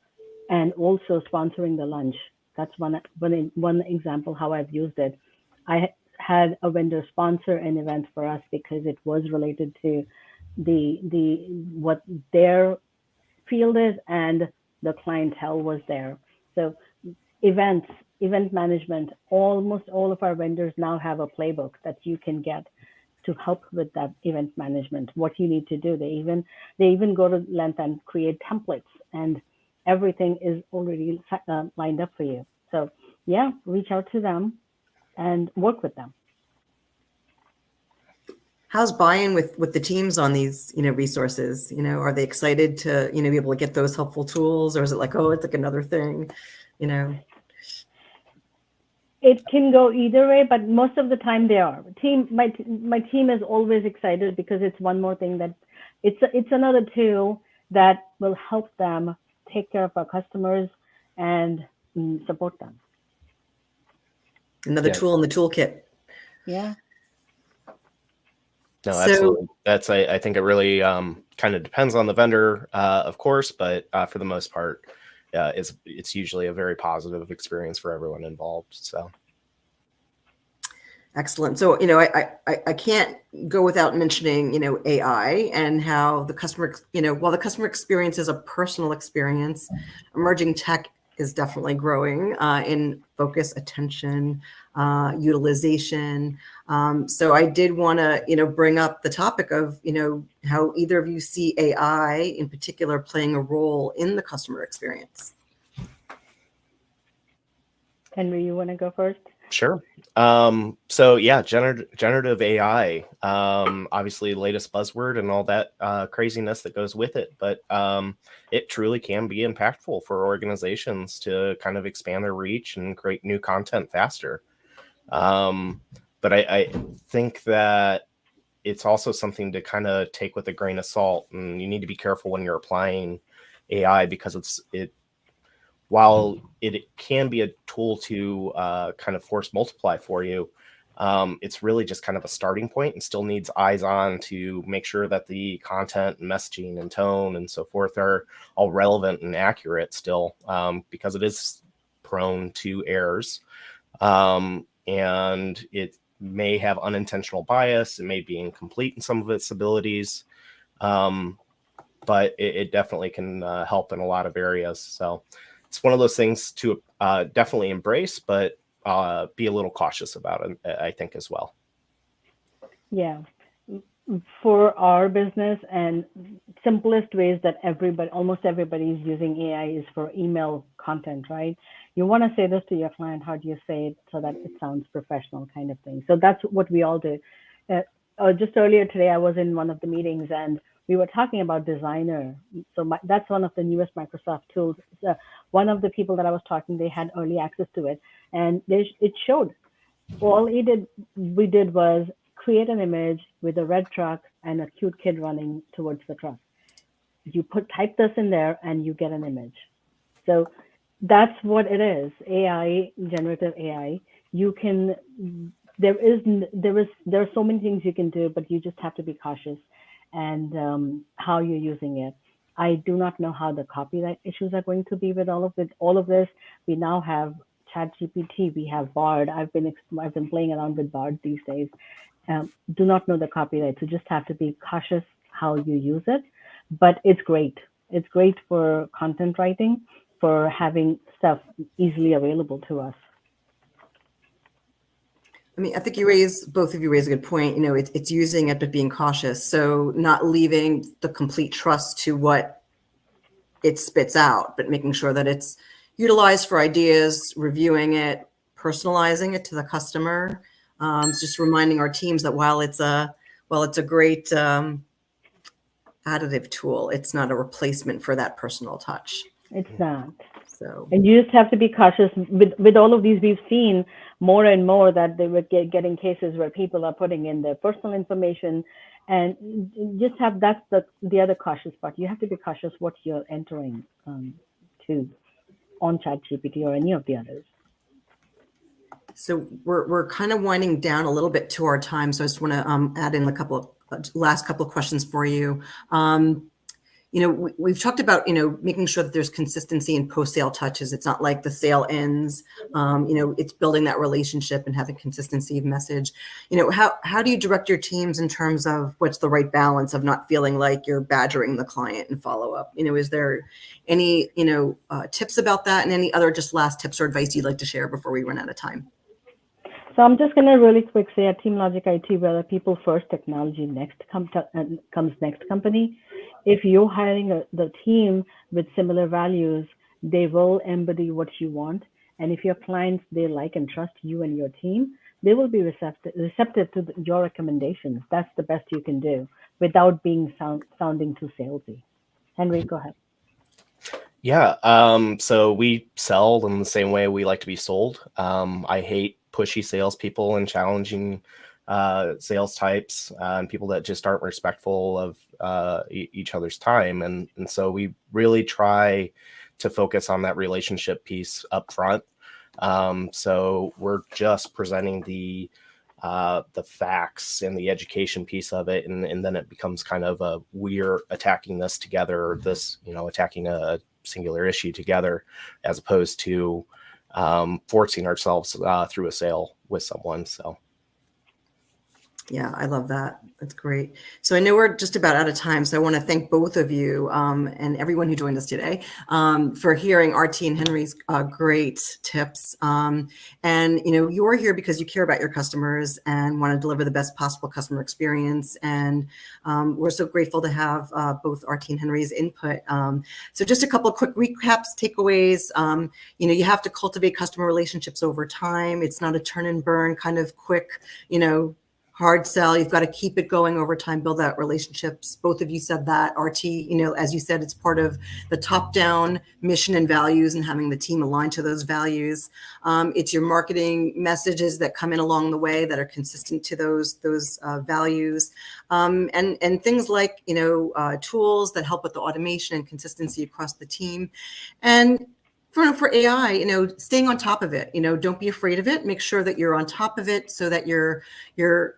and also sponsoring the lunch. That's one example how I've used it. I had a vendor sponsor an event for us because it was related to what their field is, and the clientele was there. So event management, almost all of our vendors now have a playbook that you can get to help with that event management, what you need to do. They even go to length and create templates, and everything is already lined up for you. So yeah, reach out to them and work with them. How's buy-in with the teams on these, resources? Are they excited to, be able to get those helpful tools, or is it like, oh, it's like another thing, It can go either way, but most of the time they are. My team is always excited because it's one more thing that it's another tool that will help them take care of our customers and support them. Another tool in the toolkit. Yeah. No, absolutely. That's I think it really kind of depends on the vendor, of course, but for the most part, it's usually a very positive experience for everyone involved. So excellent. So I can't go without mentioning AI and how the customer, while the customer experience is a personal experience, emerging tech is definitely growing in focus, attention, utilization. So I did want to bring up the topic of how either of you see AI in particular playing a role in the customer experience. Henry, you want to go first? Sure. So yeah, generative AI, obviously latest buzzword and all that craziness that goes with it, but it truly can be impactful for organizations to kind of expand their reach and create new content faster. But I think that it's also something to kind of take with a grain of salt, and you need to be careful when you're applying AI, because while it can be a tool to kind of force multiply for you, it's really just kind of a starting point and still needs eyes on to make sure that the content and messaging and tone and so forth are all relevant and accurate still, because it is prone to errors. And it may have unintentional bias. It may be incomplete in some of its abilities. But it definitely can help in a lot of areas. So it's one of those things to definitely embrace, but be a little cautious about it, I think, as well. Yeah. For our business, and simplest ways that almost everybody is using AI is for email content, right? You want to say this to your client, how do you say it so that it sounds professional, kind of thing. So that's what we all do. Just earlier today, I was in one of the meetings and we were talking about Designer. So that's one of the newest Microsoft tools. One of the people that I was talking, they had early access to it, and it showed. All we did was create an image with a red truck and a cute kid running towards the truck. You type this in there and you get an image. So that's what it is. AI, generative AI. You can, there are so many things you can do, but you just have to be cautious and how you're using it. I do not know how the copyright issues are going to be with all of this. We now have ChatGPT, we have Bard. I've been playing around with Bard these days. Do not know the copyright, so just have to be cautious how you use it. But it's great. It's great for content writing, for having stuff easily available to us. I mean, I think both of you raise a good point. You know, it's using it, but being cautious. So not leaving the complete trust to what it spits out, but making sure that it's utilized for ideas, reviewing it, personalizing it to the customer. Just reminding our teams that while it's a great additive tool, it's not a replacement for that personal touch. It's not. So, and you just have to be cautious with all of these. We've seen more and more that they were getting cases where people are putting in their personal information, and just have, that's the other cautious part. You have to be cautious what you're entering to on ChatGPT or any of the others. So we're kind of winding down a little bit to our time. So I just want to add in last couple of questions for you. You know, we've talked about, you know, making sure that there's consistency in post-sale touches. It's not like the sale ends. You know, it's building that relationship and having consistency of message. You know, how do you direct your teams in terms of what's the right balance of not feeling like you're badgering the client and follow up? You know, is there any, you know, tips about that, and any other just last tips or advice you'd like to share before we run out of time? So I'm just going to really quick say at Team Logic IT, we're a people first, technology next comes next company. If you're hiring the team with similar values, they will embody what you want. And if your clients, they like and trust you and your team, they will be receptive to your recommendations. That's the best you can do without being sounding too salesy. Henry, go ahead. Yeah, so we sell in the same way we like to be sold. I hate pushy salespeople and challenging sales types and people that just aren't respectful of each other's time. And so we really try to focus on that relationship piece up front. So we're just presenting the facts and the education piece of it, and then it becomes kind of we're attacking this together, this, you know, attacking a singular issue together, as opposed to forcing ourselves through a sale with someone. So yeah, I love that. That's great. So I know we're just about out of time. So I want to thank both of you and everyone who joined us today for hearing RT and Henry's great tips. And, you know, you're here because you care about your customers and want to deliver the best possible customer experience. And we're so grateful to have both RT and Henry's input. So just a couple of quick recaps, takeaways. You know, you have to cultivate customer relationships over time. It's not a turn and burn kind of quick, you know, hard sell. You've got to keep it going over time, build that relationships. Both of you said that. RT, you know, as you said, it's part of the top-down mission and values and having the team aligned to those values. It's your marketing messages that come in along the way that are consistent to those values. And things like, you know, tools that help with the automation and consistency across the team. And for AI, you know, staying on top of it, you know, don't be afraid of it. Make sure that you're on top of it so that your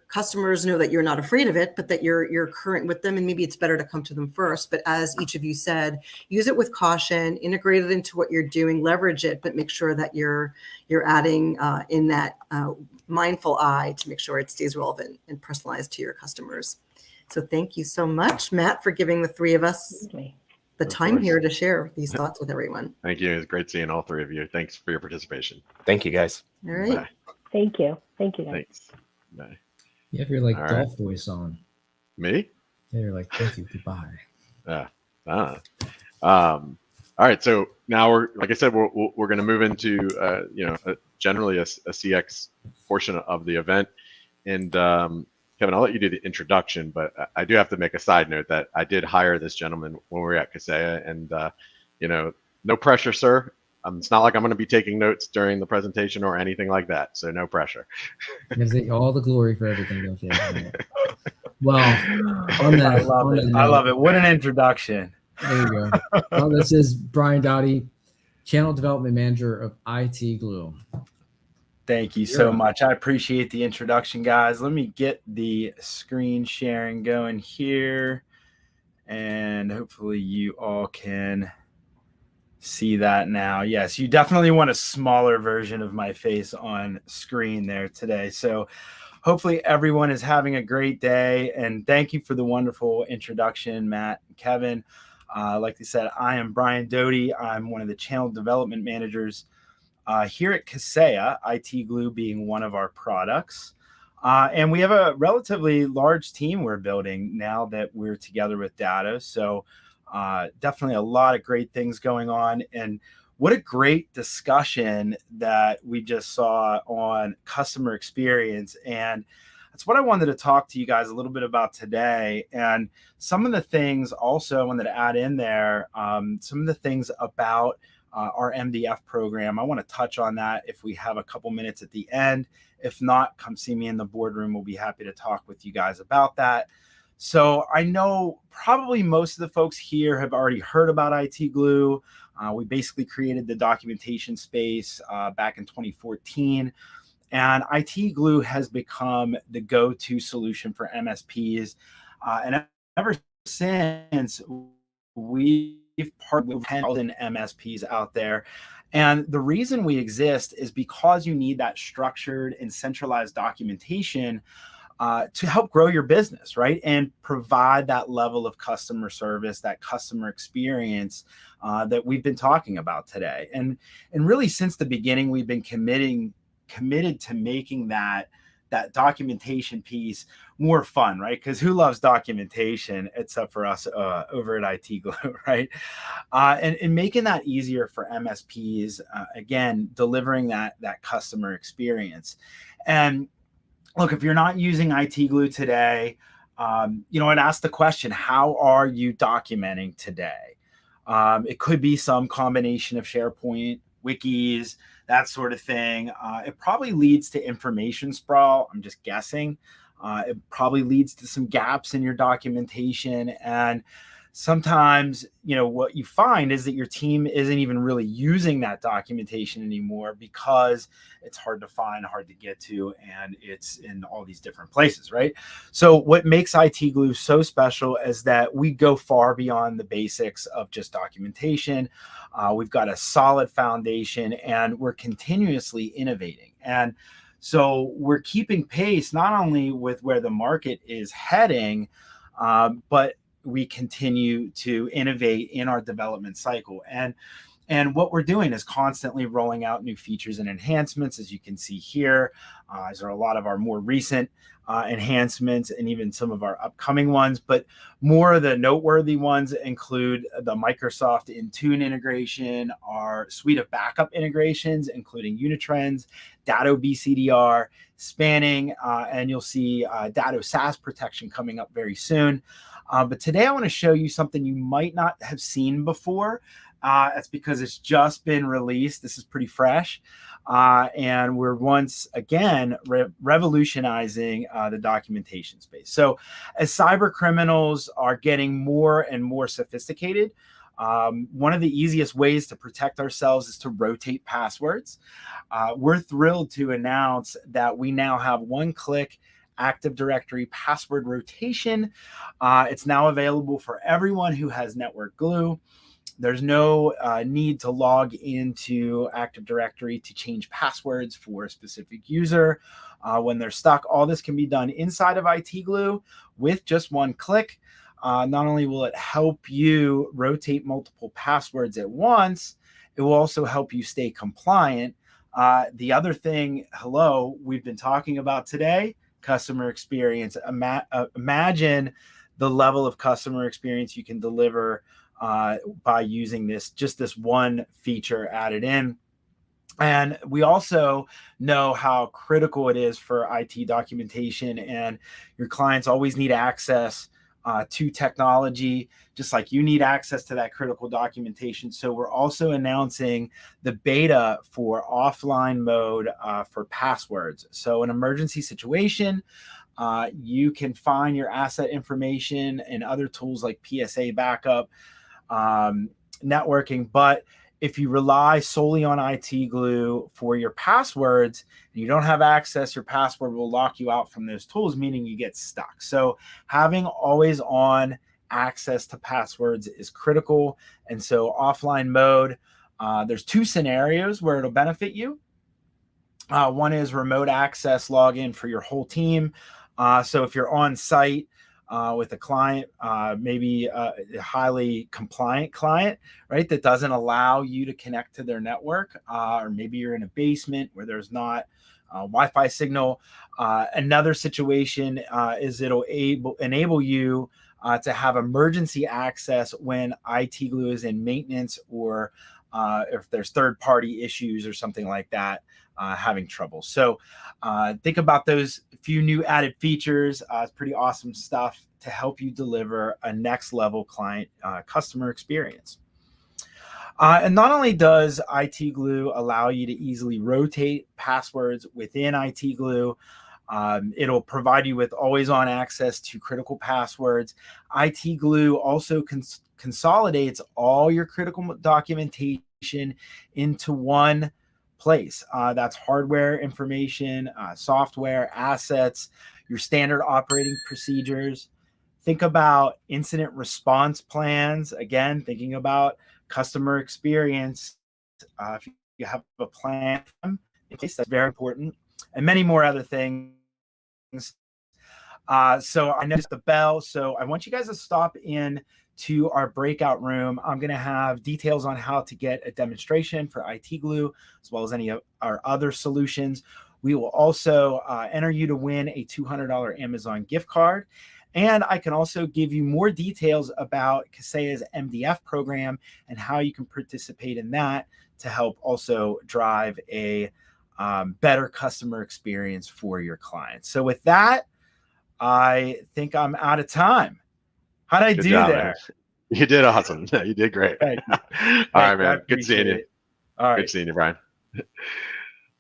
customers know that you're not afraid of it, but that you're current with them. And maybe it's better to come to them first. But as each of you said, use it with caution, integrate it into what you're doing, leverage it, but make sure that you're adding in that mindful eye to make sure it stays relevant and personalized to your customers. So thank you so much, Matt, for giving the three of us the time here to share these thoughts with everyone. Thank you. It's great seeing all three of you. Thanks for your participation. thank you, guys. All right. Bye. Thank you. Thank you, guys. Thanks. Bye. You have your like All golf right. voice on. Me? Yeah, you're like, thank you, goodbye. All right. So now we're, like I said, we're going to move into, you know, generally a CX portion of the event. And Kevin, I'll let you do the introduction, but I do have to make a side note that I did hire this gentleman when we were at Kaseya, and you know, no pressure, sir. It's not like I'm going to be taking notes during the presentation or anything like that, so no pressure. You have to take all the glory for everything, don't you? Well, on that, I love on it. that I note, love it. What an introduction. there you go. Well, this is Brian Doughty, Channel Development Manager of IT Glue. Thank you so much. I appreciate the introduction, guys. Let me get the screen sharing going here, and hopefully you all can see that now. Yes, you definitely want a smaller version of my face on screen there today. So hopefully everyone is having a great day, and thank you for the wonderful introduction, Matt and Kevin. Like they said, I am Brian Doughty. I'm one of the channel development managers here at Kaseya, IT Glue being one of our products. And we have a relatively large team we're building now that we're together with Datto. So definitely a lot of great things going on. And what a great discussion that we just saw on customer experience. And that's what I wanted to talk to you guys a little bit about today. And some of the things also I wanted to add in there, some of the things about our MDF program. I want to touch on that if we have a couple minutes at the end. If not, come see me in the boardroom. We'll be happy to talk with you guys about that. So I know probably most of the folks here have already heard about IT Glue. We basically created the documentation space back in 2014. And IT Glue has become the go-to solution for MSPs. And ever since, we've partnered with 10,000 MSPs out there. And the reason we exist is because you need that structured and centralized documentation to help grow your business, right? And provide that level of customer service, that customer experience that we've been talking about today. And really since the beginning, we've been committed to making that documentation piece more fun, right? Because who loves documentation except for us over at IT Glue, right? And making that easier for MSPs, again, delivering that customer experience. And look, if you're not using IT Glue today, I'd ask the question, how are you documenting today? It could be some combination of SharePoint, wikis, that sort of thing. It probably leads to information sprawl. I'm just guessing. It probably leads to some gaps in your documentation. And sometimes, what you find is that your team isn't even really using that documentation anymore because it's hard to find, hard to get to, and it's in all these different places, right? So what makes IT Glue so special is that we go far beyond the basics of just documentation. We've got a solid foundation, and we're continuously innovating. And so we're keeping pace not only with where the market is heading, but we continue to innovate in our development cycle. And what we're doing is constantly rolling out new features and enhancements, as you can see here. These are a lot of our more recent enhancements and even some of our upcoming ones. But more of the noteworthy ones include the Microsoft Intune integration, our suite of backup integrations, including Unitrends, Datto BCDR, spanning, and you'll see Datto SaaS protection coming up very soon. But today I want to show you something you might not have seen before. That's because it's just been released. This is pretty fresh. And we're once again revolutionizing the documentation space. So as cyber criminals are getting more and more sophisticated, one of the easiest ways to protect ourselves is to rotate passwords. We're thrilled to announce that we now have one-click Active Directory password rotation. It's now available for everyone who has Network Glue. There's no need to log into Active Directory to change passwords for a specific user. When they're stuck, all this can be done inside of IT Glue with just one click. Not only will it help you rotate multiple passwords at once, it will also help you stay compliant. The other thing, we've been talking about today, customer experience. Imagine the level of customer experience you can deliver by using this one feature added in. And we also know how critical it is for IT documentation, and your clients always need access to technology, just like you need access to that critical documentation. So we're also announcing the beta for offline mode for passwords. So an emergency situation, You can find your asset information and other tools like PSA backup, networking. But if you rely solely on IT Glue for your passwords and you don't have access, your password will lock you out from those tools, meaning you get stuck. So having always on access to passwords is critical. And so offline mode, there's two scenarios where it'll benefit you. One is remote access login for your whole team. So if you're on site with a client, maybe a highly compliant client, right, that doesn't allow you to connect to their network, or maybe you're in a basement where there's not Wi-Fi signal. Another situation is it'll enable you to have emergency access when IT Glue is in maintenance, or if there's third-party issues or something like that, having trouble. So think about those few new added features. It's pretty awesome stuff to help you deliver a next level client customer experience. And not only does IT Glue allow you to easily rotate passwords within IT Glue, it'll provide you with always on access to critical passwords. IT Glue also consolidates all your critical documentation into one place. That's hardware information, software, assets, your standard operating procedures. Think about incident response plans. Again, thinking about customer experience. If you have a plan in place, that's very important, and many more other things. So I noticed the bell. So I want you guys to stop in to our breakout room. I'm going to have details on how to get a demonstration for IT Glue, as well as any of our other solutions. We will also enter you to win a $200 Amazon gift card. And I can also give you more details about Kaseya's MDF program and how you can participate in that to help also drive a better customer experience for your clients. So with that, I think I'm out of time. How did I do there? Man. You did awesome. You did great. Thank you. All right, man. Good seeing you. All right. Good seeing you, Brian.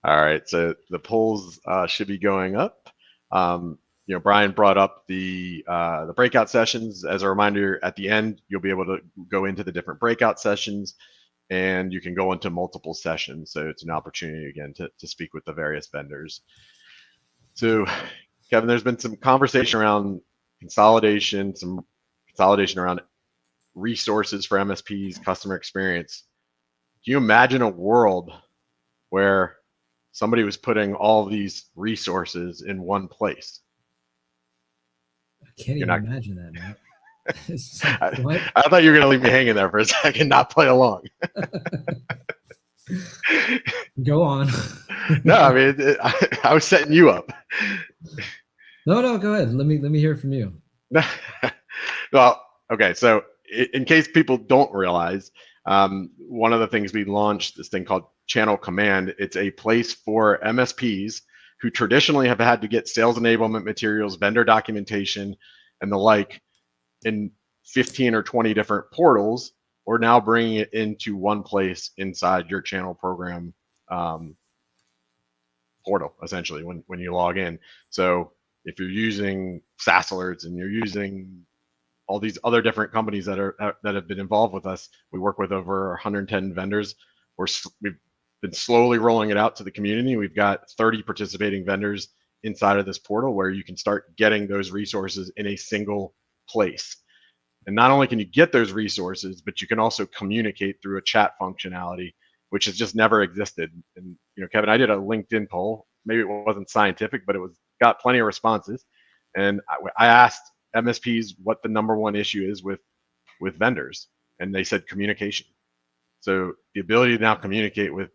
All right. So the polls should be going up. Brian brought up the breakout sessions. As a reminder, at the end, you'll be able to go into the different breakout sessions, and you can go into multiple sessions. So it's an opportunity, again, to speak with the various vendors. So, Kevin, there's been some conversation around consolidation, around resources for MSPs, customer experience. Can you imagine a world where somebody was putting all of these resources in one place? I can't even imagine that, man. I thought you were going to leave me hanging there for a second, not play along. Go on. No, I mean, I was setting you up. No, go ahead. Let me hear it from you. Well, okay. So in case people don't realize, one of the things we launched, this thing called Channel Command. It's a place for MSPs who traditionally have had to get sales enablement materials, vendor documentation, and the like in 15 or 20 different portals. We're now bringing it into one place inside your channel program portal, essentially, when you log in. So if you're using SaaS alerts and you're using all these other different companies that have been involved with us, we work with over 110 vendors. We've been slowly rolling it out to the community. We've got 30 participating vendors inside of this portal where you can start getting those resources in a single place. And not only can you get those resources, but you can also communicate through a chat functionality, which has just never existed. And Kevin, I did a LinkedIn poll. Maybe it wasn't scientific, but it got plenty of responses. And I asked MSPs what the number one issue is with vendors, and they said communication. So the ability to now communicate with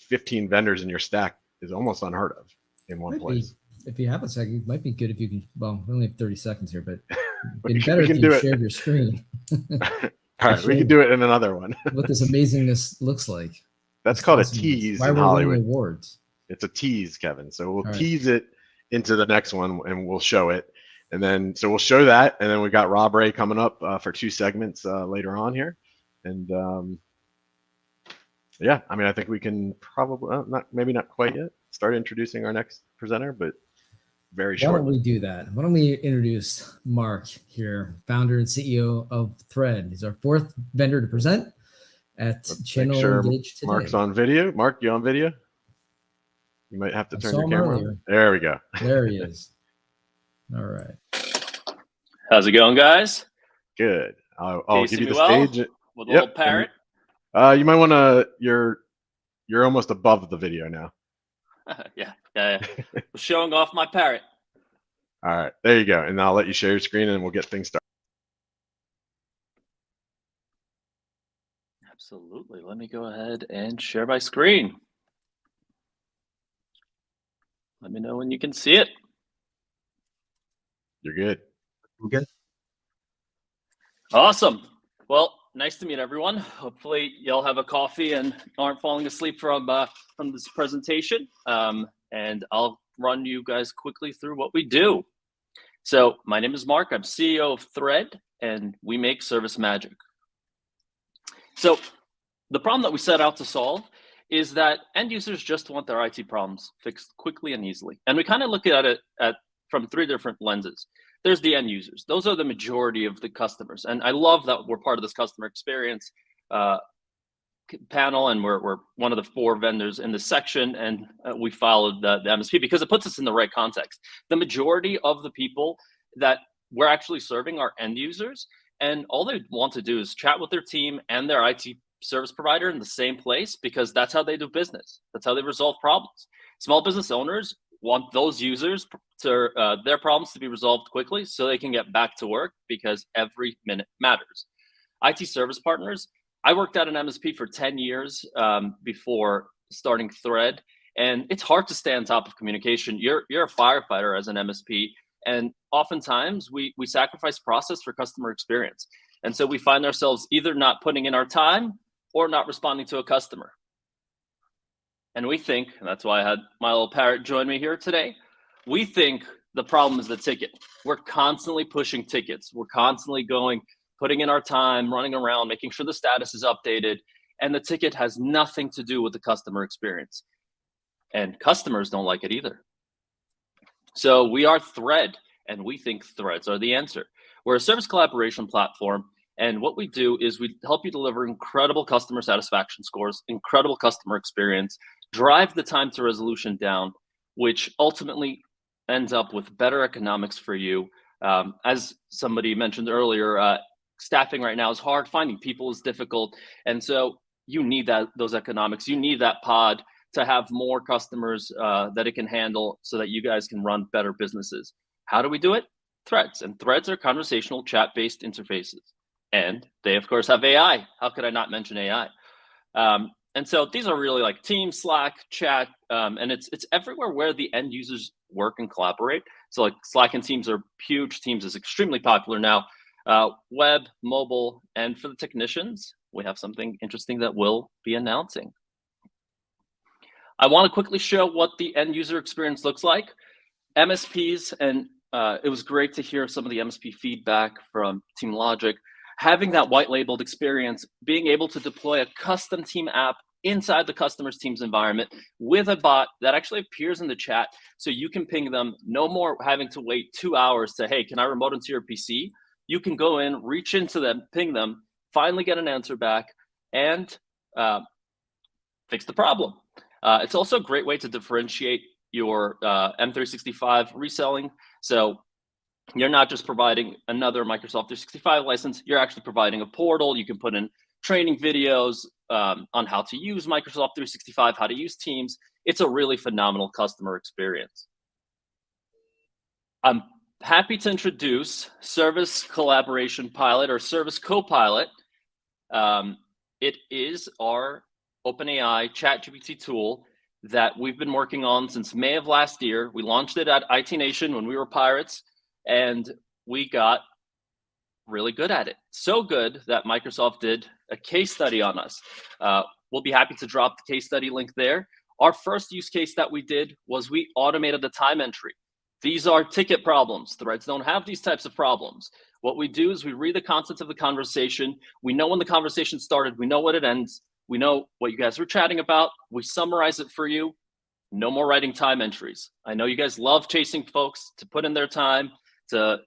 15 vendors in your stack is almost unheard of in one place. If you have a second, it might be good if you can. Well, we only have 30 seconds here, but we better if can you shared your screen. All right, we can do it in another one. What this amazingness looks like. That's called a tease in Hollywood. Awards. It's a tease, Kevin. So we'll tease it into the next one, and we'll show it. And then, so we'll show that, and then we got Rob Ray coming up for 2 segments later on here. And yeah, I mean, I think we can probably maybe not quite yet start introducing our next presenter, but very Why shortly. don't we do that? Why don't we introduce Mark here, founder and CEO of Thread. He's our fourth vendor to present at Let's Channel make sure Engage today. Mark's on video. Mark, you on video? You might have to I turn saw your him camera earlier. on. There we go. There he is. All right. How's it going, guys? Good. Can I'll you give see you me the well? stage. With a Yep. little parrot? You might want to. You're almost above the video now. Yeah. Showing off my parrot. All right, there you go. And I'll let you share your screen, and we'll get things started. Absolutely. Let me go ahead and share my screen. Let me know when you can see it. You're good. I'm good. Awesome. Well, nice to meet everyone. Hopefully y'all have a coffee and aren't falling asleep from this presentation. And I'll run you guys quickly through what we do. So my name is Mark. I'm CEO of Thread, and we make service magic. So the problem that we set out to solve is that end users just want their IT problems fixed quickly and easily. And we kind of look at it from three different lenses. There's the end users. Those are the majority of the customers. And I love that we're part of this customer experience panel, and we're one of the 4 vendors in this section, and we followed the MSP because it puts us in the right context. The majority of the people that we're actually serving are end users, and all they want to do is chat with their team and their IT service provider in the same place, because that's how they do business. That's how they resolve problems. Small business owners want those users to their problems to be resolved quickly so they can get back to work, because every minute matters. IT service partners, I worked at an MSP for 10 years before starting Thread, and it's hard to stay on top of communication. You're a firefighter as an MSP, and oftentimes we sacrifice process for customer experience. And so we find ourselves either not putting in our time or not responding to a customer. And we think, and that's why I had my little parrot join me here today, we think the problem is the ticket. We're constantly pushing tickets. We're constantly putting in our time, running around, making sure the status is updated, and the ticket has nothing to do with the customer experience. And customers don't like it either. So we are Thread, and we think threads are the answer. We're a service collaboration platform, and what we do is we help you deliver incredible customer satisfaction scores, incredible customer experience, drive the time to resolution down, which ultimately ends up with better economics for you. As somebody mentioned earlier, staffing right now is hard, finding people is difficult, and so you need those economics. You need that pod to have more customers that it can handle so that you guys can run better businesses. How do we do it? Threads. And threads are conversational chat-based interfaces. And they, of course, have AI. How could I not mention AI? And so these are really like Teams, Slack, chat, and it's everywhere where the end users work and collaborate. So like Slack and Teams are huge. Teams is extremely popular now. Web, mobile, and for the technicians, we have something interesting that we'll be announcing. I want to quickly show what the end user experience looks like. MSPs, and it was great to hear some of the MSP feedback from Team Logic. Having that white labeled experience, being able to deploy a custom team app inside the customer's team's environment with a bot that actually appears in the chat, so you can ping them. No more having to wait 2 hours to, hey, can I remote into your PC? You can go in, reach into them, ping them, finally get an answer back, and fix the problem. It's also a great way to differentiate your M365 reselling. So you're not just providing another Microsoft 365 license, you're actually providing a portal. You can put in training videos on how to use Microsoft 365, how to use Teams. It's a really phenomenal customer experience. I'm happy to introduce Service Collaboration Pilot, or Service Copilot. It is our OpenAI ChatGPT tool that we've been working on since May of last year. We launched it at IT Nation when we were pirates, and we got really good at it. So good that Microsoft did a case study on us. We'll be happy to drop the case study link there. Our first use case that we did was we automated the time entry. These are ticket problems. Threads don't have these types of problems. What we do is we read the contents of the conversation. We know when the conversation started. We know what it ends. We know what you guys were chatting about. We summarize it for you. no more writing time entries. I know you guys love chasing folks to put in their time to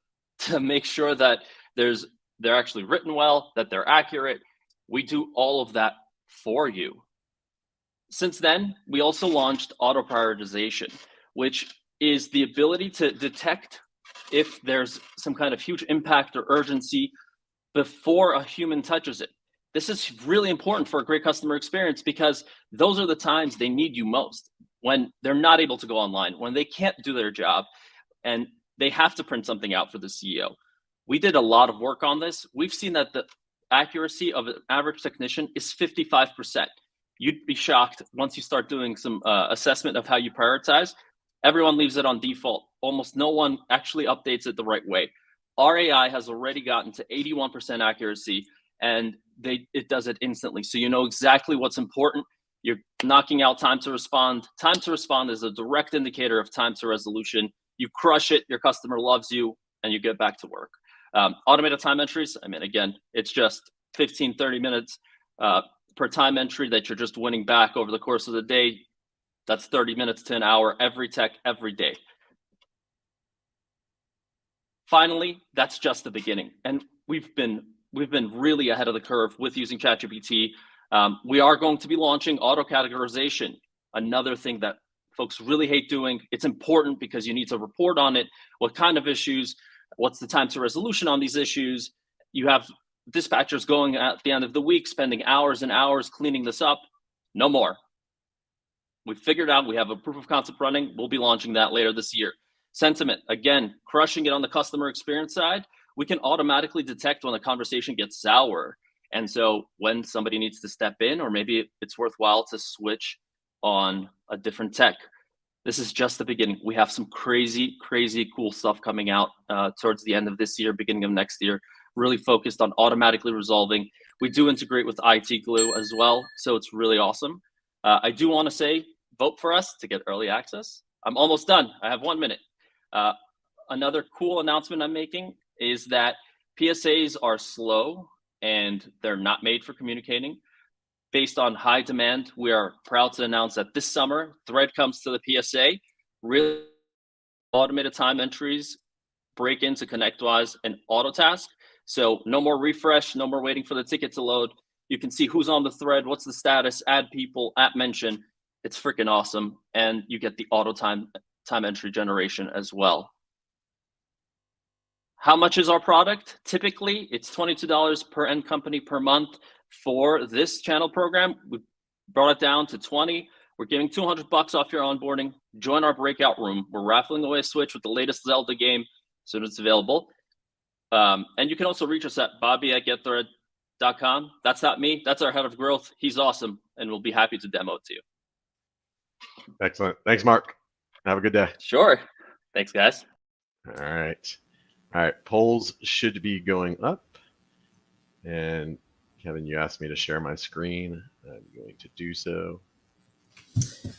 make sure that they're actually written well, that they're accurate. We do all of that for you. Since then, we also launched auto prioritization, which is the ability to detect if there's some kind of huge impact or urgency before a human touches it. This is really important for a great customer experience because those are the times they need you most, when they're not able to go online, when they can't do their job, and they have to print something out for the CEO. We did a lot of work on this. We've seen that the accuracy of an average technician is 55%. You'd be shocked once you start doing some assessment of how you prioritize. Everyone leaves it on default. Almost no one actually updates it the right way. Our AI has already gotten to 81% accuracy, and it does it instantly. So you know exactly what's important. You're knocking out time to respond. Time to respond is a direct indicator of time to resolution. You crush it, your customer loves you, and you get back to work. Automated time entries, I mean, again, it's just 15, 30 minutes per time entry that you're just winning back over the course of the day. That's 30 minutes to an hour, every tech, every day. Finally, that's just the beginning. And we've been really ahead of the curve with using ChatGPT. We are going to be launching auto categorization, another thing that folks really hate doing. It's important because you need to report on it. What kind of issues? What's the time to resolution on these issues? You have dispatchers going at the end of the week, spending hours and hours cleaning this up. No more. We figured out, we have a proof of concept running. We'll be launching that later this year. Sentiment, again, crushing it on the customer experience side. We can automatically detect when the conversation gets sour. And so when somebody needs to step in, or maybe it's worthwhile to switch on a different tech. This is just the beginning. We have some crazy, crazy cool stuff coming out towards the end of this year, beginning of next year, really focused on automatically resolving. We do integrate with IT Glue as well, so it's really awesome. I do want to say, vote for us to get early access. I'm almost done. I have 1 minute. Another cool announcement I'm making is that PSAs are slow and they're not made for communicating. Based on high demand, we are proud to announce that this summer, Thread comes to the PSA, really automated time entries, break into ConnectWise and AutoTask. So no more refresh, no more waiting for the ticket to load. You can see who's on the thread, what's the status, add people, at mention. It's freaking awesome. And you get the auto time entry generation as well. How much is our product? Typically, it's $22 per end company per month. For this channel program, we brought it down to 20. We're giving $200 off your onboarding. Join our breakout room. We're raffling away a Switch with the latest Zelda game as soon as it's available. And you can also reach us at bobby@getthread.com. That's not me. That's our head of growth. He's awesome, and we'll be happy to demo it to you. Excellent. Thanks, Mark. Have a good day. Sure. Thanks, guys. All right. All right. Polls should be going up. And Kevin, you asked me to share my screen. I'm going to do so.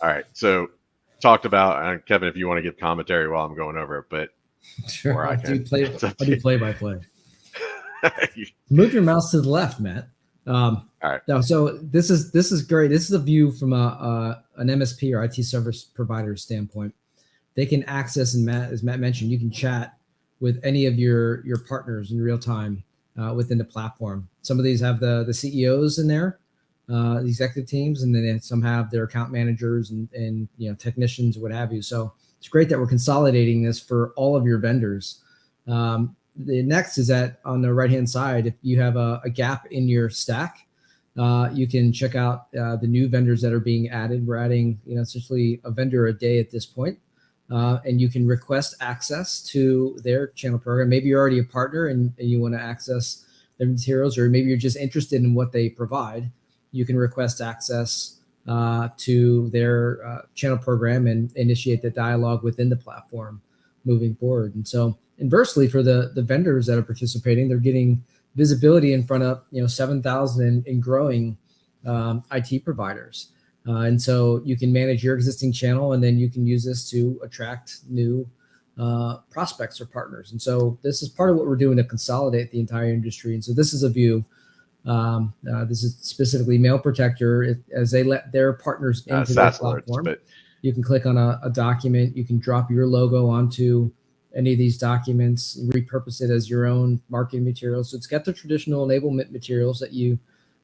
All right. So talked about, Kevin, if you want to give commentary while I'm going over it, but sure, I'll do play-by-play. Move your mouse to the left, Matt. All right. No, so this is great. This is a view from an MSP or IT service provider standpoint. They can access, and as Matt mentioned, you can chat with any of your partners in real time within the platform. Some of these have the CEOs in there, the executive teams, and then some have their account managers and technicians, what have you. So it's great that we're consolidating this for all of your vendors. The next is that on the right-hand side, if you have a gap in your stack, you can check out the new vendors that are being added. We're adding, essentially a vendor a day at this point. And you can request access to their channel program. Maybe you're already a partner and you want to access their materials, or maybe you're just interested in what they provide. You can request access to their channel program and initiate the dialogue within the platform moving forward. And so inversely, for the vendors that are participating, they're getting visibility in front of 7,000 and growing IT providers. And so you can manage your existing channel, and then you can use this to attract new prospects or partners. And so this is part of what we're doing to consolidate the entire industry. And so this is a view. This is specifically Mail Protector as they let their partners into their platform. But You can click on a document. You can drop your logo onto any of these documents, repurpose it as your own marketing materials. So it's got the traditional enablement materials that you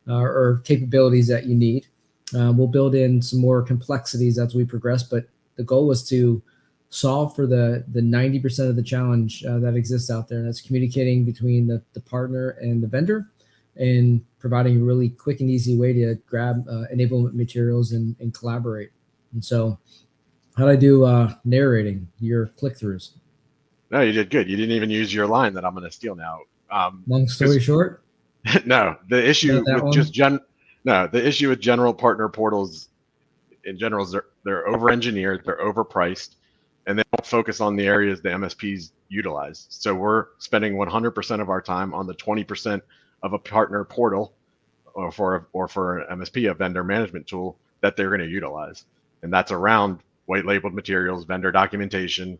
or capabilities that you need. We'll build in some more complexities as we progress, but the goal was to solve for the 90% of the challenge that exists out there. And that's communicating between the partner and the vendor and providing a really quick and easy way to grab enablement materials and collaborate. And so how'd I do narrating your click-throughs? No, you did good. You didn't even use your line that I'm going to steal now. Long story short? No, the issue with one? the issue with general partner portals in general is they're over-engineered, they're overpriced, and they don't focus on the areas the MSPs utilize. So we're spending 100% of our time on the 20% of a partner portal or for an MSP, a vendor management tool that they're going to utilize. And that's around white labeled materials, vendor documentation,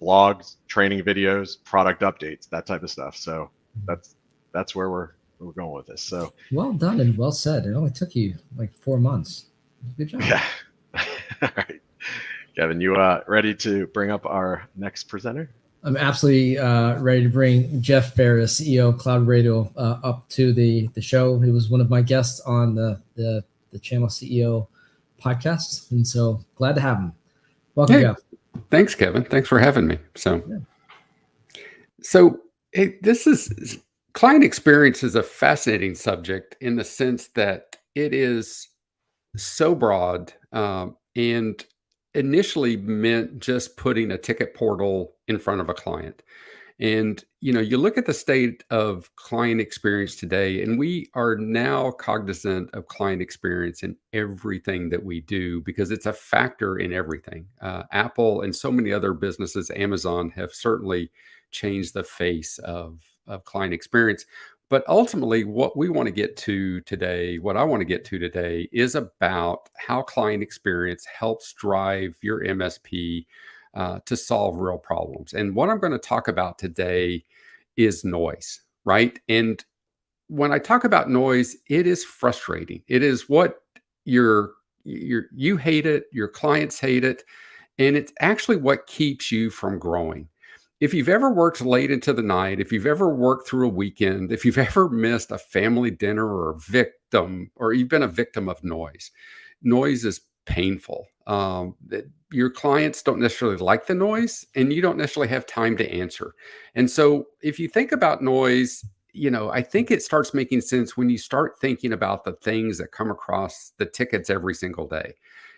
blogs, training videos, product updates, that type of stuff. So that's where we're going with this. So well done and well said. It only took you like 4 months. Good job. Yeah. All right. Kevin, you ready to bring up our next presenter? I'm absolutely ready to bring Jeff Ferris, CEO of Cloud Radio, up to the show. He was one of my guests on the Channel CEO podcast, and so glad to have him. Welcome, Jeff. Thanks, Kevin. Thanks for having me. This is client experience is a fascinating subject in the sense that it is so broad and initially meant just putting a ticket portal in front of a client. And, you look at the state of client experience today, and we are now cognizant of client experience in everything that we do because it's a factor in everything. Apple and so many other businesses, Amazon, have certainly changed the face of client experience. But ultimately, what I want to get to today is about how client experience helps drive your MSP to solve real problems. And what I'm going to talk about today is noise, right? And when I talk about noise, it is frustrating. It is what you hate it, your clients hate it, and it's actually what keeps you from growing. If you've ever worked late into the night, if you've ever worked through a weekend, if you've ever missed a family dinner or you've been a victim of noise is painful. Your clients don't necessarily like the noise, and you don't necessarily have time to answer. And so if you think about noise, I think it starts making sense when you start thinking about the things that come across the tickets every single day.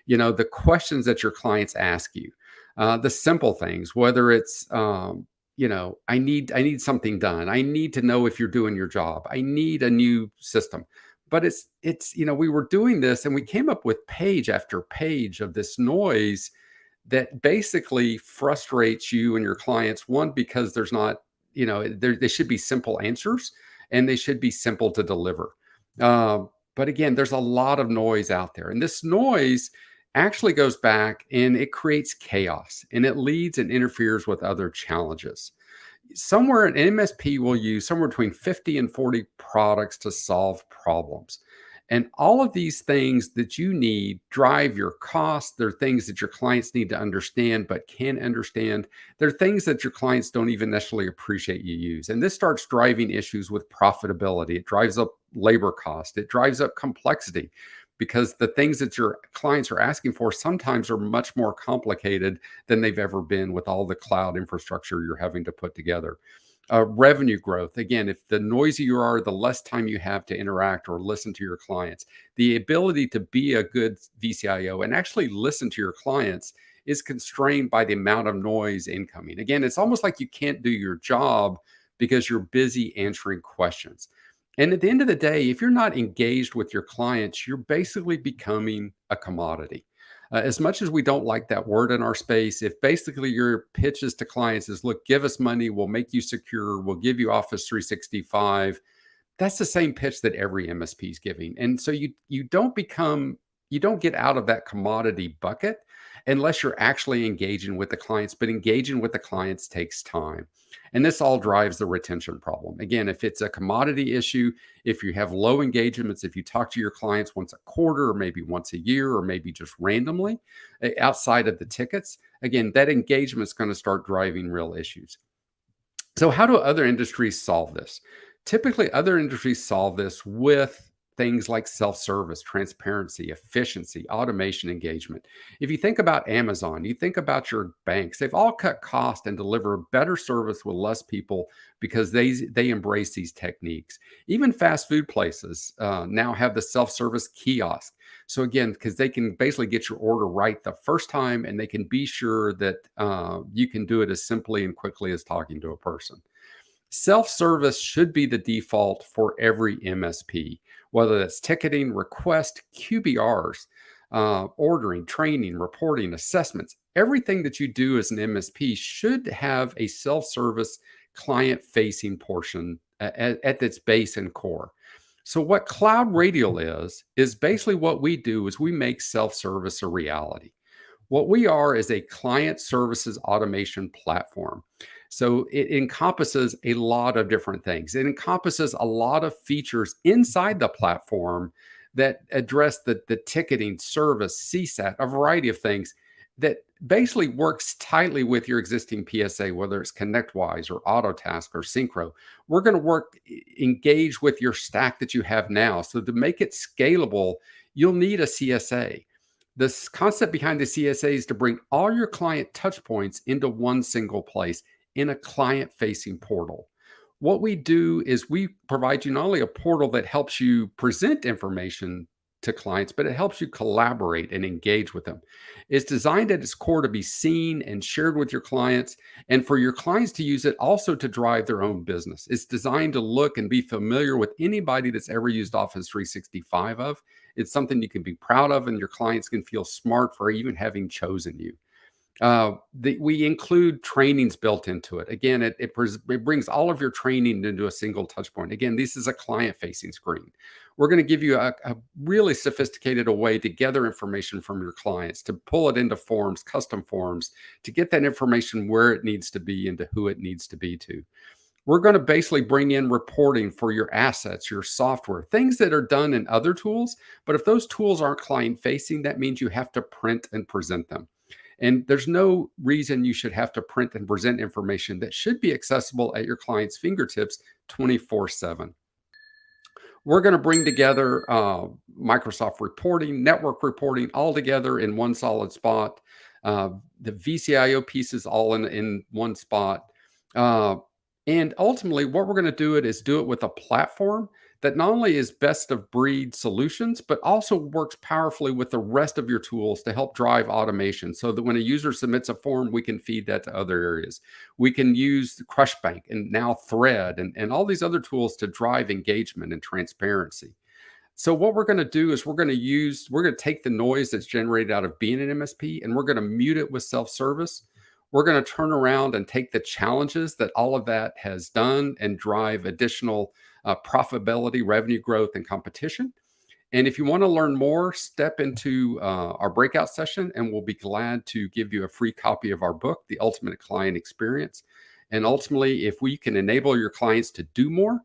The questions that your clients ask you. The simple things, whether it's, I need something done. I need to know if you're doing your job. I need a new system. But it's we were doing this and we came up with page after page of this noise that basically frustrates you and your clients. One, because there's not, they should be simple answers and they should be simple to deliver. But again, there's a lot of noise out there, and this noise actually goes back and it creates chaos, and it leads and interferes with other challenges. Somewhere an MSP will use somewhere between 50 and 40 products to solve problems. And all of these things that you need drive your costs. They're things that your clients need to understand, but can't understand. They're things that your clients don't even necessarily appreciate you use. And this starts driving issues with profitability. It drives up labor cost. It drives up complexity, because the things that your clients are asking for sometimes are much more complicated than they've ever been with all the cloud infrastructure you're having to put together. Revenue growth. Again, if the noisier you are, the less time you have to interact or listen to your clients. The ability to be a good VCIO and actually listen to your clients is constrained by the amount of noise incoming. Again, it's almost like you can't do your job because you're busy answering questions. And at the end of the day, if you're not engaged with your clients, you're basically becoming a commodity. As much as we don't like that word in our space, if basically your pitches to clients is, look, give us money, we'll make you secure, we'll give you Office 365, that's the same pitch that every MSP is giving. And so you don't get out of that commodity bucket. unless you're actually engaging with the clients. But engaging with the clients takes time. And this all drives the retention problem. Again, if it's a commodity issue, if you have low engagements, if you talk to your clients once a quarter or maybe once a year or maybe just randomly outside of the tickets, again, that engagement is going to start driving real issues. So how do other industries solve this? Typically, other industries solve this with things like self-service, transparency, efficiency, automation, engagement. If you think about Amazon, you think about your banks, they've all cut cost and deliver better service with less people because they embrace these techniques. Even fast food places now have the self-service kiosk. So again, because they can basically get your order right the first time, and they can be sure that you can do it as simply and quickly as talking to a person. Self-service should be the default for every MSP, whether that's ticketing, request, QBRs, ordering, training, reporting, assessments. Everything that you do as an MSP should have a self-service client-facing portion at its base and core. So what Cloud Radial is basically what we do is we make self-service a reality. What we are is a client services automation platform. So it encompasses a lot of different things. It encompasses a lot of features inside the platform that address the ticketing, service, CSAT, a variety of things that basically works tightly with your existing PSA, whether it's ConnectWise or Autotask or Synchro. We're going to engage with your stack that you have now. So to make it scalable, you'll need a CSA. This concept behind the CSA is to bring all your client touch points into one single place in a client-facing portal. What we do is we provide you not only a portal that helps you present information to clients, but it helps you collaborate and engage with them. It's designed at its core to be seen and shared with your clients, and for your clients to use it also to drive their own business. It's designed to look and be familiar with anybody that's ever used Office 365 of. It's something you can be proud of, and your clients can feel smart for even having chosen you. We include trainings built into it. Again, it brings all of your training into a single touch point. Again, this is a client-facing screen. We're going to give you a really sophisticated way to gather information from your clients, to pull it into forms, custom forms, to get that information where it needs to be and to who it needs to be to. We're going to basically bring in reporting for your assets, your software, things that are done in other tools. But if those tools aren't client-facing, that means you have to print and present them. And there's no reason you should have to print and present information that should be accessible at your client's fingertips 24/7. We're going to bring together Microsoft reporting, network reporting, all together in one solid spot. The VCIO pieces all in one spot. And ultimately, what we're going to do is do it with a platform that not only is best of breed solutions, but also works powerfully with the rest of your tools to help drive automation so that when a user submits a form, we can feed that to other areas. We can use the Crushbank and now Thread and all these other tools to drive engagement and transparency. So what we're going to do is we're going to take the noise that's generated out of being an MSP and we're going to mute it with self-service. We're going to turn around and take the challenges that all of that has done and drive additional profitability, revenue growth, and competition. And if you want to learn more, step into our breakout session, and we'll be glad to give you a free copy of our book, The Ultimate Client Experience. And ultimately, if we can enable your clients to do more,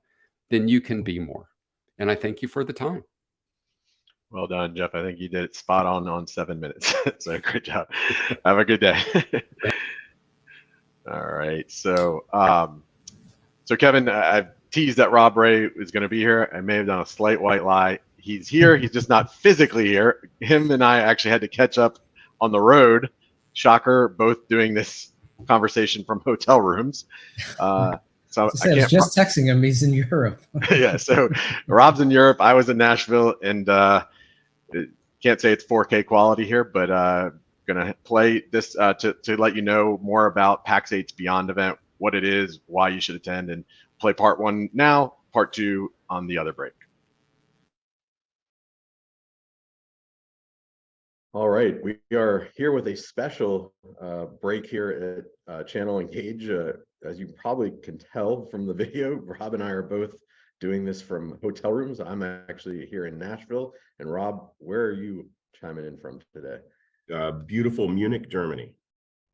then you can be more. And I thank you for the time. Well done, Jeff. I think you did it spot on 7 minutes. So great job. Have a good day. All right. So, Kevin, I've teased that Rob Ray is going to be here. I may have done a slight white lie. He's here. He's just not physically here. Him and I actually had to catch up on the road. Shocker, both doing this conversation from hotel rooms. So I was just texting him. He's in Europe. Yeah. So Rob's in Europe. I was in Nashville, and can't say it's 4K quality here, but gonna play this to let you know more about PAX 8's Beyond event, what it is, why you should attend, and play part one now, part two on the other break. All right, we are here with a special break here at Channel Engage. As you probably can tell from the video, Rob and I are both doing this from hotel rooms. I'm actually here in Nashville. And Rob, where are you chiming in from today? beautiful Munich, Germany.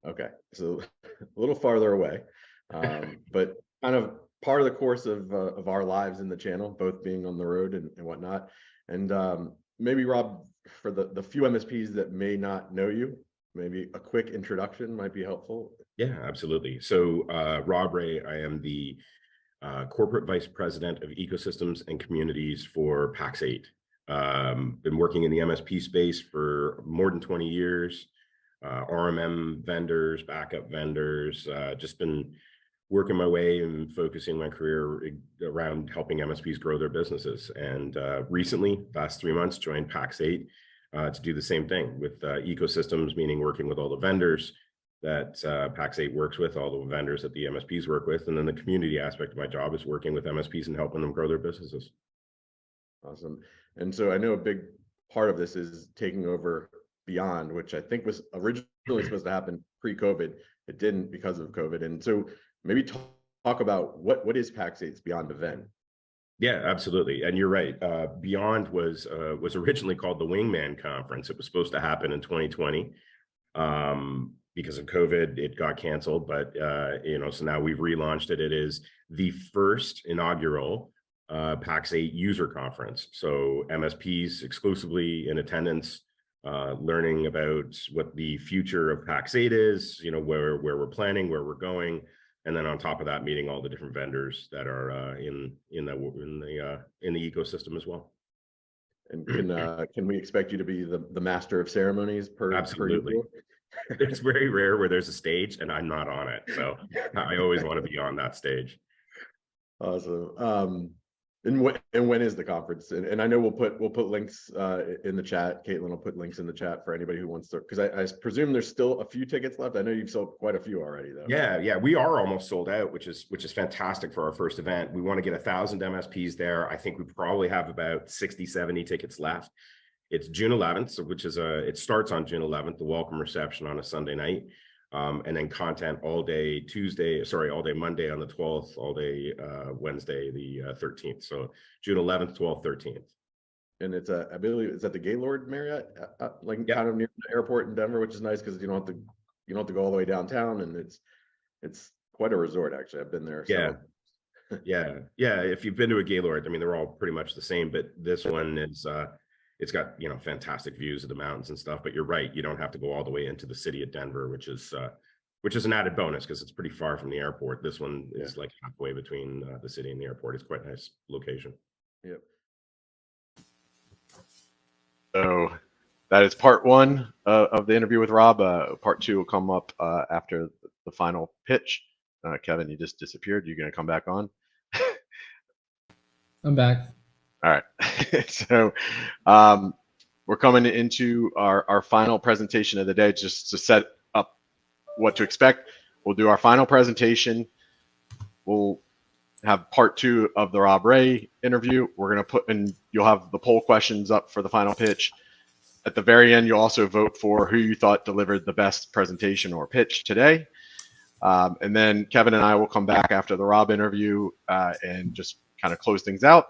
Okay, so a little farther away, but kind of part of the course of our lives in the channel, both being on the road and whatnot. And maybe Rob, for the few MSPs that may not know you, maybe a quick introduction might be helpful. Yeah, absolutely. So Rob Ray, I am the Corporate Vice President of Ecosystems and Communities for Pax8. Been working in the MSP space for more than 20 years. RMM vendors, backup vendors, just been working my way and focusing my career around helping MSPs grow their businesses. And recently, last 3 months, joined Pax8 to do the same thing with ecosystems, meaning working with all the vendors that Pax8 works with, all the vendors that the MSPs work with. And then the community aspect of my job is working with MSPs and helping them grow their businesses. Awesome. And so I know a big part of this is taking over Beyond, which I think was originally supposed to happen pre-COVID. It didn't because of COVID. And so maybe talk about what is Pax8's Beyond event. Yeah, absolutely. And you're right. Beyond was originally called the Wingman Conference. It was supposed to happen in 2020. Because of COVID, it got canceled, but so now we've relaunched it. It is the first inaugural Pax8 user conference. So MSPs exclusively in attendance, learning about what the future of Pax8 is, where we're planning, where we're going, and then on top of that, meeting all the different vendors that are in the ecosystem as well. And can we expect you to be the master of ceremonies per? Absolutely. It's very rare where there's a stage and I'm not on it, so I always want to be on that stage. Awesome. And when is the conference? And I know we'll put links in the chat. Caitlin will put links in the chat for anybody who wants to, because I presume there's still a few tickets left. I know you've sold quite a few already, though. Yeah, we are almost sold out, which is fantastic for our first event. We want to get 1,000 MSPs there. I think we probably have about 60, 70 tickets left. It's June 11th, so it starts on June 11th, the welcome reception on a Sunday night, and then content all day Monday on the 12th, all day Wednesday, the 13th. So June 11th, 12th, 13th. And it's I believe it's at the Gaylord Marriott, kind of near the airport in Denver, which is nice because you don't have to go all the way downtown, and it's quite a resort actually. I've been there. Yeah. So. Yeah. If you've been to a Gaylord, I mean they're all pretty much the same, but this one is. It's got fantastic views of the mountains and stuff, but you're right, you don't have to go all the way into the city of Denver, which is an added bonus because it's pretty far from the airport. This one is like halfway between the city and the airport. It's quite a nice location. Yep. So that is part one of the interview with Rob. Part two will come up after the final pitch. Kevin, you just disappeared. You're going to come back on? I'm back. All right. So we're coming into our final presentation of the day. Just to set up what to expect, we'll do our final presentation. We'll have part two of the Rob Ray interview. We're going to put in, you'll have the poll questions up for the final pitch. At the very end, you'll also vote for who you thought delivered the best presentation or pitch today. And then Kevin and I will come back after the Rob interview and just kind of close things out.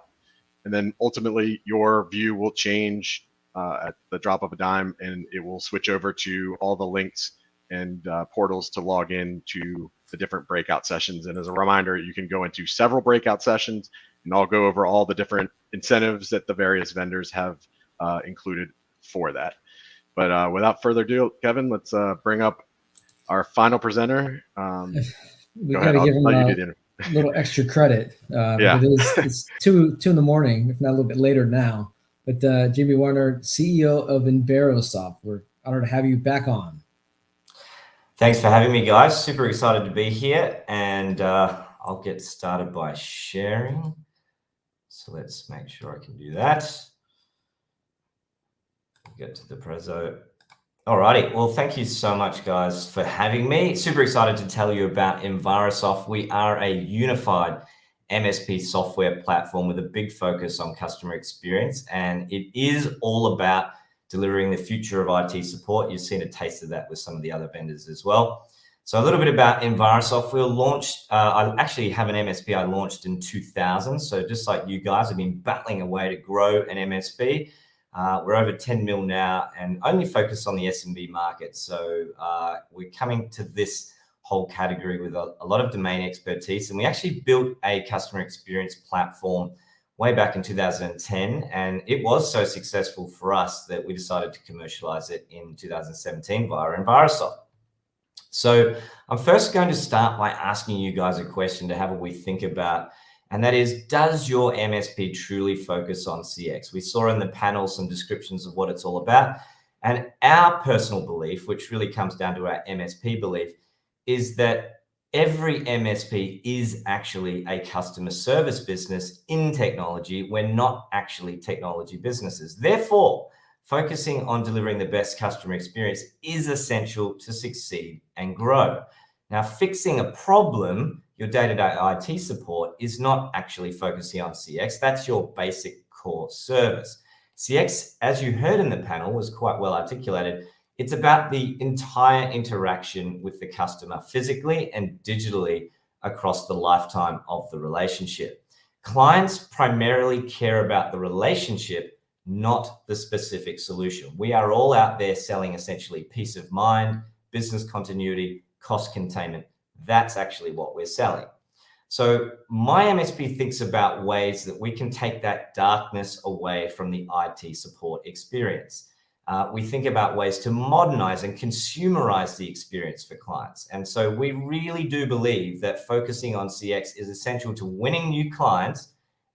And then ultimately your view will change at the drop of a dime, and it will switch over to all the links and portals to log in to the different breakout sessions. And as a reminder, you can go into several breakout sessions, and I'll go over all the different incentives that the various vendors have included for that. But without further ado, Kevin, let's bring up our final presenter. We got to give him a little extra credit. Yeah. It's 2 in the morning, if not a little bit later now. But Jimmy Warner, CEO of Invarosoft, we're honored to have you back on. Thanks for having me, guys. Super excited to be here. And I'll get started by sharing. So let's make sure I can do that. Get to the Prezzo. Alrighty, well, thank you so much, guys, for having me. Super excited to tell you about Invarosoft. We are a unified MSP software platform with a big focus on customer experience, and it is all about delivering the future of IT support. You've seen a taste of that with some of the other vendors as well. So a little bit about Invarosoft. We launched, I actually have an MSP I launched in 2000. So just like you guys, I've been battling away to grow an MSP. We're over 10 mil now and only focus on the SMB market. So we're coming to this whole category with a lot of domain expertise. And we actually built a customer experience platform way back in 2010. And it was so successful for us that we decided to commercialize it in 2017 via Envirosoft. So I'm first going to start by asking you guys a question to have a wee think about. And that is, does your MSP truly focus on CX? We saw in the panel some descriptions of what it's all about. And our personal belief, which really comes down to our MSP belief, is that every MSP is actually a customer service business in technology. We're not actually technology businesses. Therefore, focusing on delivering the best customer experience is essential to succeed and grow. Now, fixing a problem, your day-to-day IT support, is not actually focusing on CX. That's your basic core service. CX, as you heard in the panel, was quite well articulated. It's about the entire interaction with the customer physically and digitally across the lifetime of the relationship. Clients primarily care about the relationship, not the specific solution. We are all out there selling essentially peace of mind, business continuity, cost containment. That's actually what we're selling. So my MSP thinks about ways that we can take that darkness away from the IT support experience. We think about ways to modernize and consumerize the experience for clients. And so we really do believe that focusing on CX is essential to winning new clients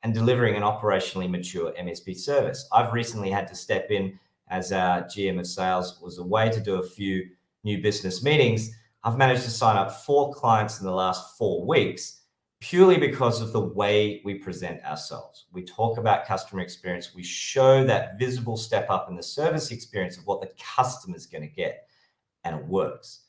and delivering an operationally mature MSP service. I've recently had to step in as our GM of sales, was away to do a few new business meetings. I've managed to sign up 4 clients in the last 4 weeks, purely because of the way we present ourselves. We talk about customer experience. We show that visible step up in the service experience of what the customer's going to get, and it works.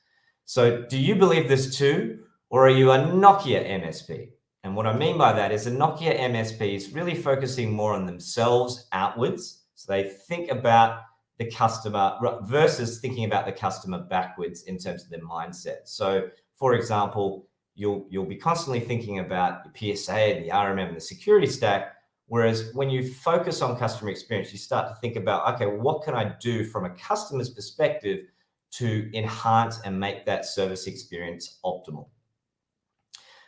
So do you believe this too, or are you a Nokia MSP? And what I mean by that is a Nokia MSP is really focusing more on themselves outwards. So they think about the customer versus thinking about the customer backwards in terms of their mindset. So for example, you'll be constantly thinking about the PSA, the RMM, and the security stack. Whereas when you focus on customer experience, you start to think about, okay, what can I do from a customer's perspective to enhance and make that service experience optimal?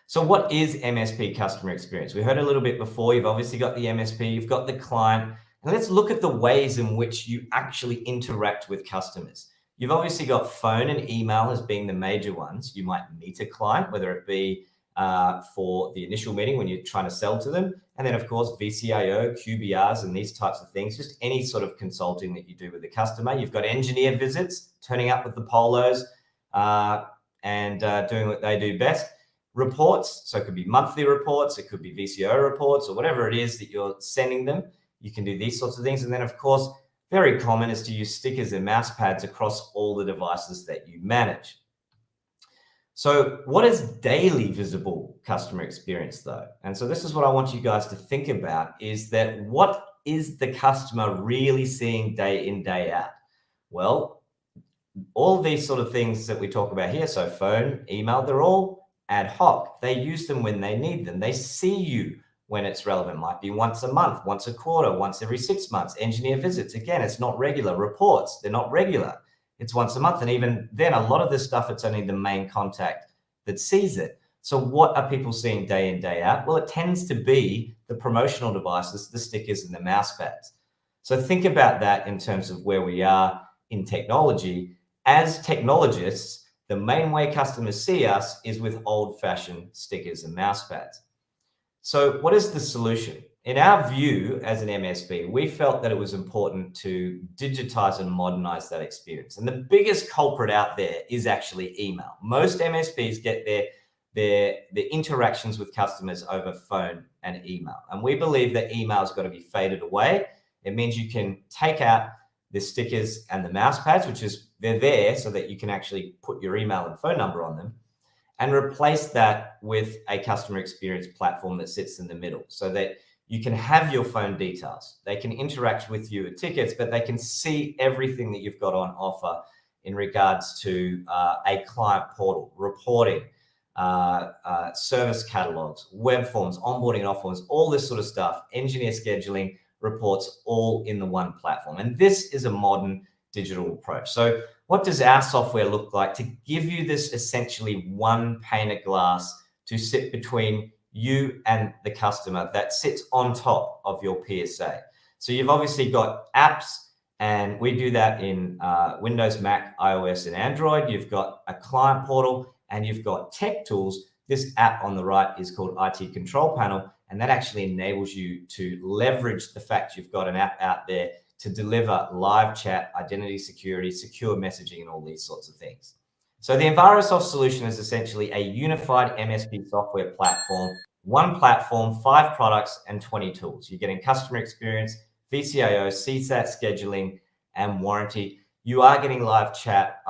So what is MSP customer experience? We heard a little bit before. You've obviously got the MSP, you've got the client, and let's look at the ways in which you actually interact with customers. You've obviously got phone and email as being the major ones. You might meet a client, whether it be for the initial meeting when you're trying to sell to them. And then of course, VCIO, QBRs, and these types of things, just any sort of consulting that you do with the customer. You've got engineer visits, turning up with the polos and doing what they do best. Reports, so it could be monthly reports, it could be VCO reports, or whatever it is that you're sending them. You can do these sorts of things. And then of course, very common is to use stickers and mouse pads across all the devices that you manage. So what is daily visible customer experience though? And so this is what I want you guys to think about, is that what is the customer really seeing day in, day out? Well, all these sort of things that we talk about here, so phone, email, they're all ad hoc. They use them when they need them. They see you when it's relevant. Might be once a month, once a quarter, once every 6 months. Engineer visits, again, it's not regular. Reports, they're not regular. It's once a month. And even then, a lot of this stuff, it's only the main contact that sees it. So what are people seeing day in, day out? Well, it tends to be the promotional devices, the stickers and the mouse pads. So think about that in terms of where we are in technology. As technologists, the main way customers see us is with old-fashioned stickers and mouse pads. So what is the solution? In our view, as an MSP, we felt that it was important to digitize and modernize that experience. And the biggest culprit out there is actually email. Most MSPs get their interactions with customers over phone and email. And we believe that email's got to be faded away. It means you can take out the stickers and the mouse pads, which is, they're there so that you can actually put your email and phone number on them, and replace that with a customer experience platform that sits in the middle so that you can have your phone details. They can interact with you at tickets, but they can see everything that you've got on offer in regards to a client portal, reporting, service catalogs, web forms, onboarding and off forms, all this sort of stuff, engineer scheduling, reports all in the one platform. And this is a modern digital approach. So what does our software look like to give you this essentially one pane of glass to sit between you and the customer that sits on top of your PSA? So you've obviously got apps, and we do that in Windows, Mac, iOS, and Android. You've got a client portal, and you've got tech tools. This app on the right is called IT Control Panel, and that actually enables you to leverage the fact you've got an app out there to deliver live chat, identity security, secure messaging, and all these sorts of things. So the Envirosoft solution is essentially a unified MSP software platform, one platform, 5 products, and 20 tools. You're getting customer experience, VCIO, CSAT scheduling, and warranty. You are getting live chat,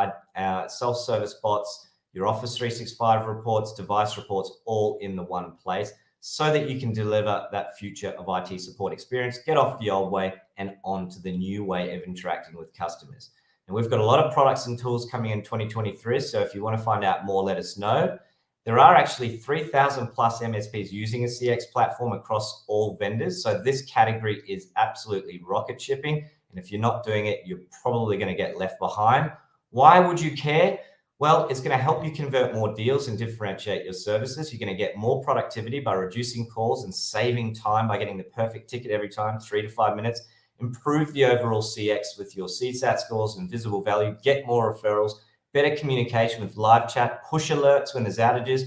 self-service bots, your Office 365 reports, device reports, all in the one place, so that you can deliver that future of IT support experience, get off the old way and onto the new way of interacting with customers. And we've got a lot of products and tools coming in 2023. So if you want to find out more, let us know. There are actually 3,000 plus MSPs using a CX platform across all vendors. So this category is absolutely rocket shipping. And if you're not doing it, you're probably going to get left behind. Why would you care? Well, it's going to help you convert more deals and differentiate your services. You're going to get more productivity by reducing calls and saving time by getting the perfect ticket every time, 3 to 5 minutes. Improve the overall CX with your CSAT scores and visible value. Get more referrals, better communication with live chat, push alerts when there's outages,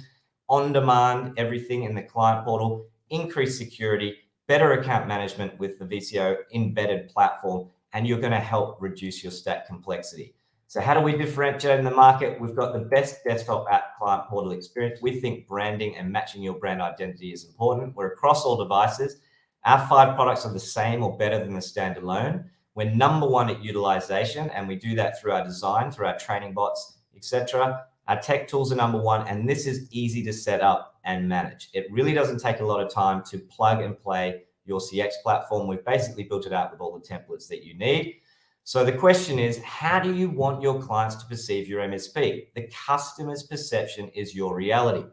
on demand, everything in the client portal, increase security, better account management with the VCO embedded platform, and you're going to help reduce your stack complexity. So how do we differentiate in the market? We've got the best desktop app client portal experience. We think branding and matching your brand identity is important. We're across all devices. Our 5 products are the same or better than the standalone. We're number 1 at utilization, and we do that through our design, through our training bots, etc. Our tech tools are number 1, and this is easy to set up and manage. It really doesn't take a lot of time to plug and play your CX platform. We've basically built it out with all the templates that you need. So the question is, how do you want your clients to perceive your MSP? The customer's perception is your reality.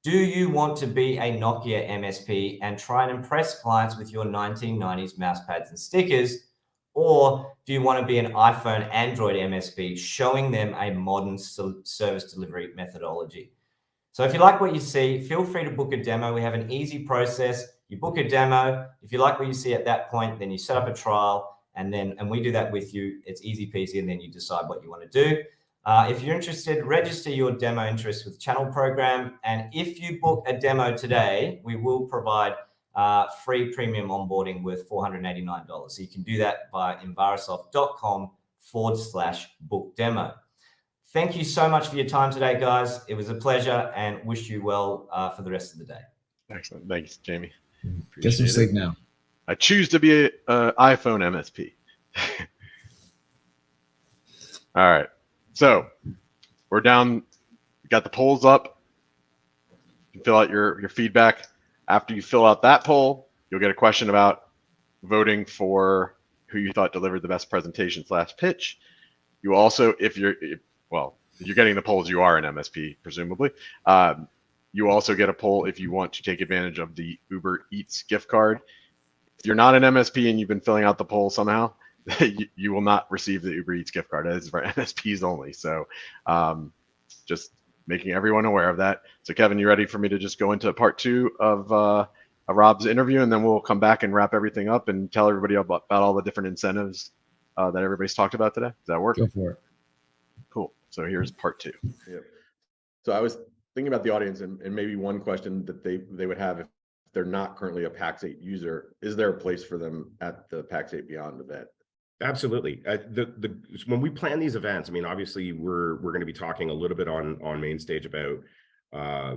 Do you want to be a Nokia MSP and try and impress clients with your 1990s mouse pads and stickers? Or do you want to be an iPhone, Android MSP, showing them a modern service delivery methodology? So if you like what you see, feel free to book a demo. We have an easy process. You book a demo. If you like what you see at that point, then you set up a trial. And we do that with you. It's easy peasy, and then you decide what you want to do. If you're interested, register your demo interest with Channel Program. And if you book a demo today, we will provide free premium onboarding worth $489. So you can do that via envirosoft.com/book demo. Thank you so much for your time today, guys. It was a pleasure, and wish you well for the rest of the day. Excellent. Thanks, Jamie. Get some sleep now. I choose to be an iPhone MSP. All right. So we're down. We got the polls up. You can fill out your feedback. After you fill out that poll, you'll get a question about voting for who you thought delivered the best presentation / pitch. You also, if you're getting the polls, you are an MSP, presumably. You also get a poll if you want to take advantage of the Uber Eats gift card. If you're not an MSP and you've been filling out the poll somehow, you will not receive the Uber Eats gift card. That is for MSPs only. So just making everyone aware of that. So Kevin, you ready for me to just go into part 2 of Rob's interview, and then we'll come back and wrap everything up and tell everybody about all the different incentives that everybody's talked about today? Does that work? Go for it. Cool. So here's part 2. Yep. So I was thinking about the audience and maybe one question that they would have if they're not currently a PAX8 user, is there a place for them at the PAX8 Beyond event? Absolutely. When we plan these events, I mean, obviously we're going to be talking a little bit on main stage about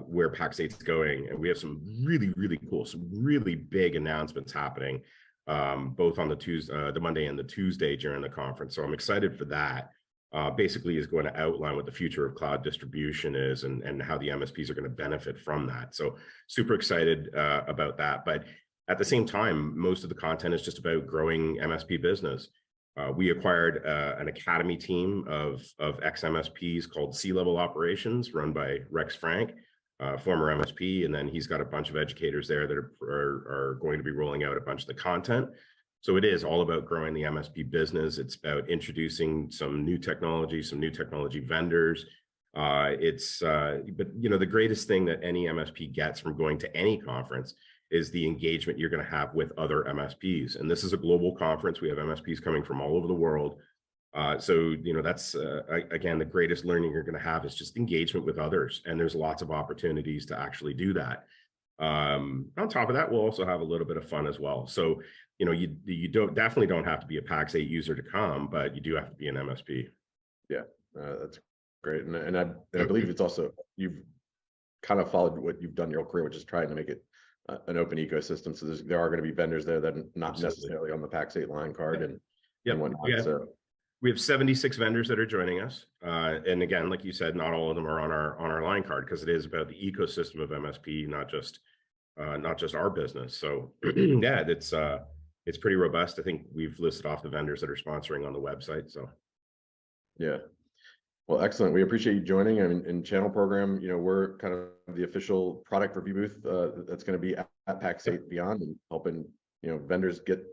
where PAX8 is going, and we have some really cool, some really big announcements happening, both on the Monday and the Tuesday during the conference. So I'm excited for that. Basically is going to outline what the future of cloud distribution is and how the MSPs are going to benefit from that. So super excited about that. But at the same time, most of the content is just about growing MSP business. We acquired an academy team of ex-MSPs called C-Level Operations, run by Rex Frank, former MSP, and then he's got a bunch of educators there that are going to be rolling out a bunch of the content. So it is all about growing the MSP business. It's about introducing some new technology vendors. But the greatest thing that any MSP gets from going to any conference is the engagement you're going to have with other MSPs. And this is a global conference. We have MSPs coming from all over the world. So that's again, the greatest learning you're going to have is just engagement with others. And there's lots of opportunities to actually do that. On top of that, we'll also have a little bit of fun as well. So, you definitely don't have to be a Pax8 user to come, but you do have to be an MSP. Yeah, that's great. And I believe it's also, you've kind of followed what you've done your whole career, which is trying to make it an open ecosystem. So there are going to be vendors there that are not necessarily on the Pax8 line card and whatnot. Yeah. So we have 76 vendors that are joining us. And again, like you said, not all of them are on our line card, because it is about the ecosystem of MSP, not just our business. So yeah, it's pretty robust. I think we've listed off the vendors that are sponsoring on the website. So yeah. Well, excellent. We appreciate you joining. I mean, in channel program, we're kind of the official product review booth that's going to be at Pax8 Beyond, and helping vendors get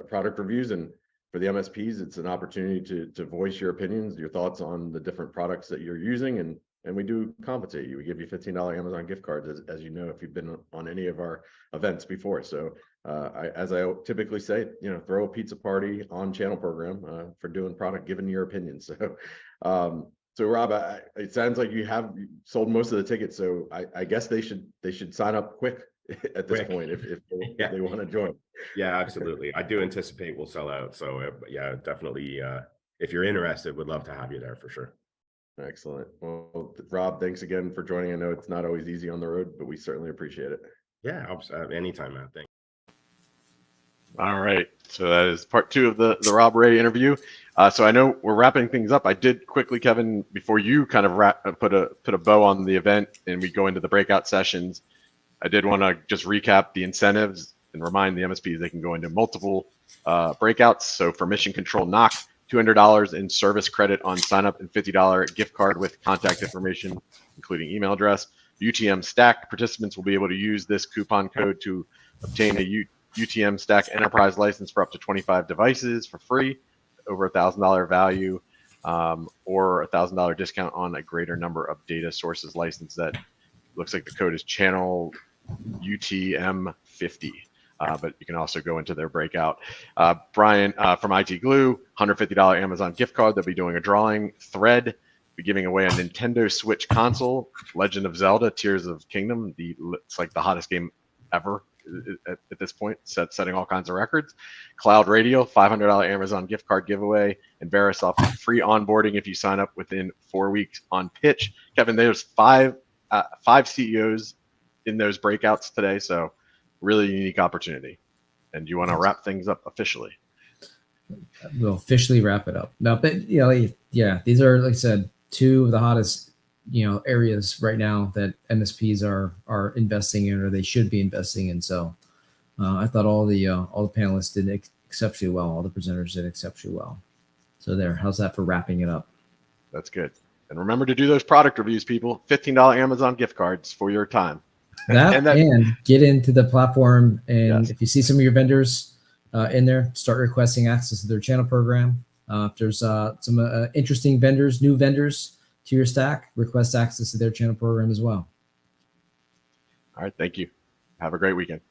product reviews. And for the MSPs, it's an opportunity to voice your opinions, your thoughts on the different products that you're using, and we do compensate you. We give you $15 Amazon gift cards, as you know, if you've been on any of our events before. So as I typically say, throw a pizza party on channel program for doing product, giving your opinion. So Rob, it sounds like you have sold most of the tickets. So I guess they should sign up quick at this point if they want to join. Yeah, absolutely. I do anticipate we'll sell out. So yeah, definitely. If you're interested, would love to have you there for sure. Excellent. Well, Rob, thanks again for joining. I know it's not always easy on the road, but we certainly appreciate it. Yeah, anytime, Matt. Thanks. All right. So that is part 2 of the Rob Ray interview. So I know we're wrapping things up. I did quickly, Kevin, before you kind of put a bow on the event and we go into the breakout sessions, I did want to just recap the incentives and remind the MSPs they can go into multiple breakouts. So for Mission Control NOC, $200 in service credit on sign up, and $50 gift card with contact information, including email address. UTM Stack participants will be able to use this coupon code to obtain a UTM Stack enterprise license for up to 25 devices for free, over $1,000 value, or $1,000 discount on a greater number of data sources license. That looks like the code is channel UTM50. But you can also go into their breakout. Brian from IT Glue, $150 Amazon gift card. They'll be doing a drawing. Thread, be giving away a Nintendo Switch console. Legend of Zelda, Tears of Kingdom. It's like the hottest game ever at this point, setting all kinds of records. Cloud Radio, $500 Amazon gift card giveaway. And Verisoft, free onboarding if you sign up within 4 weeks on Pitch. Kevin, there's five CEOs in those breakouts today. So really unique opportunity. And you want to wrap things up officially? We'll officially wrap it up now, but yeah, these are, like I said, 2 of the hottest areas right now that MSPs are investing in, or they should be investing in. So I thought all the panelists did exceptionally well. All the presenters did exceptionally well. So how's that for wrapping it up? That's good. And remember to do those product reviews, people. $15 Amazon gift cards for your time. And get into the platform, and yes, if you see some of your vendors in there, start requesting access to their channel program. If there's some interesting vendors, new vendors to your stack, request access to their channel program as well. All right, thank you. Have a great weekend.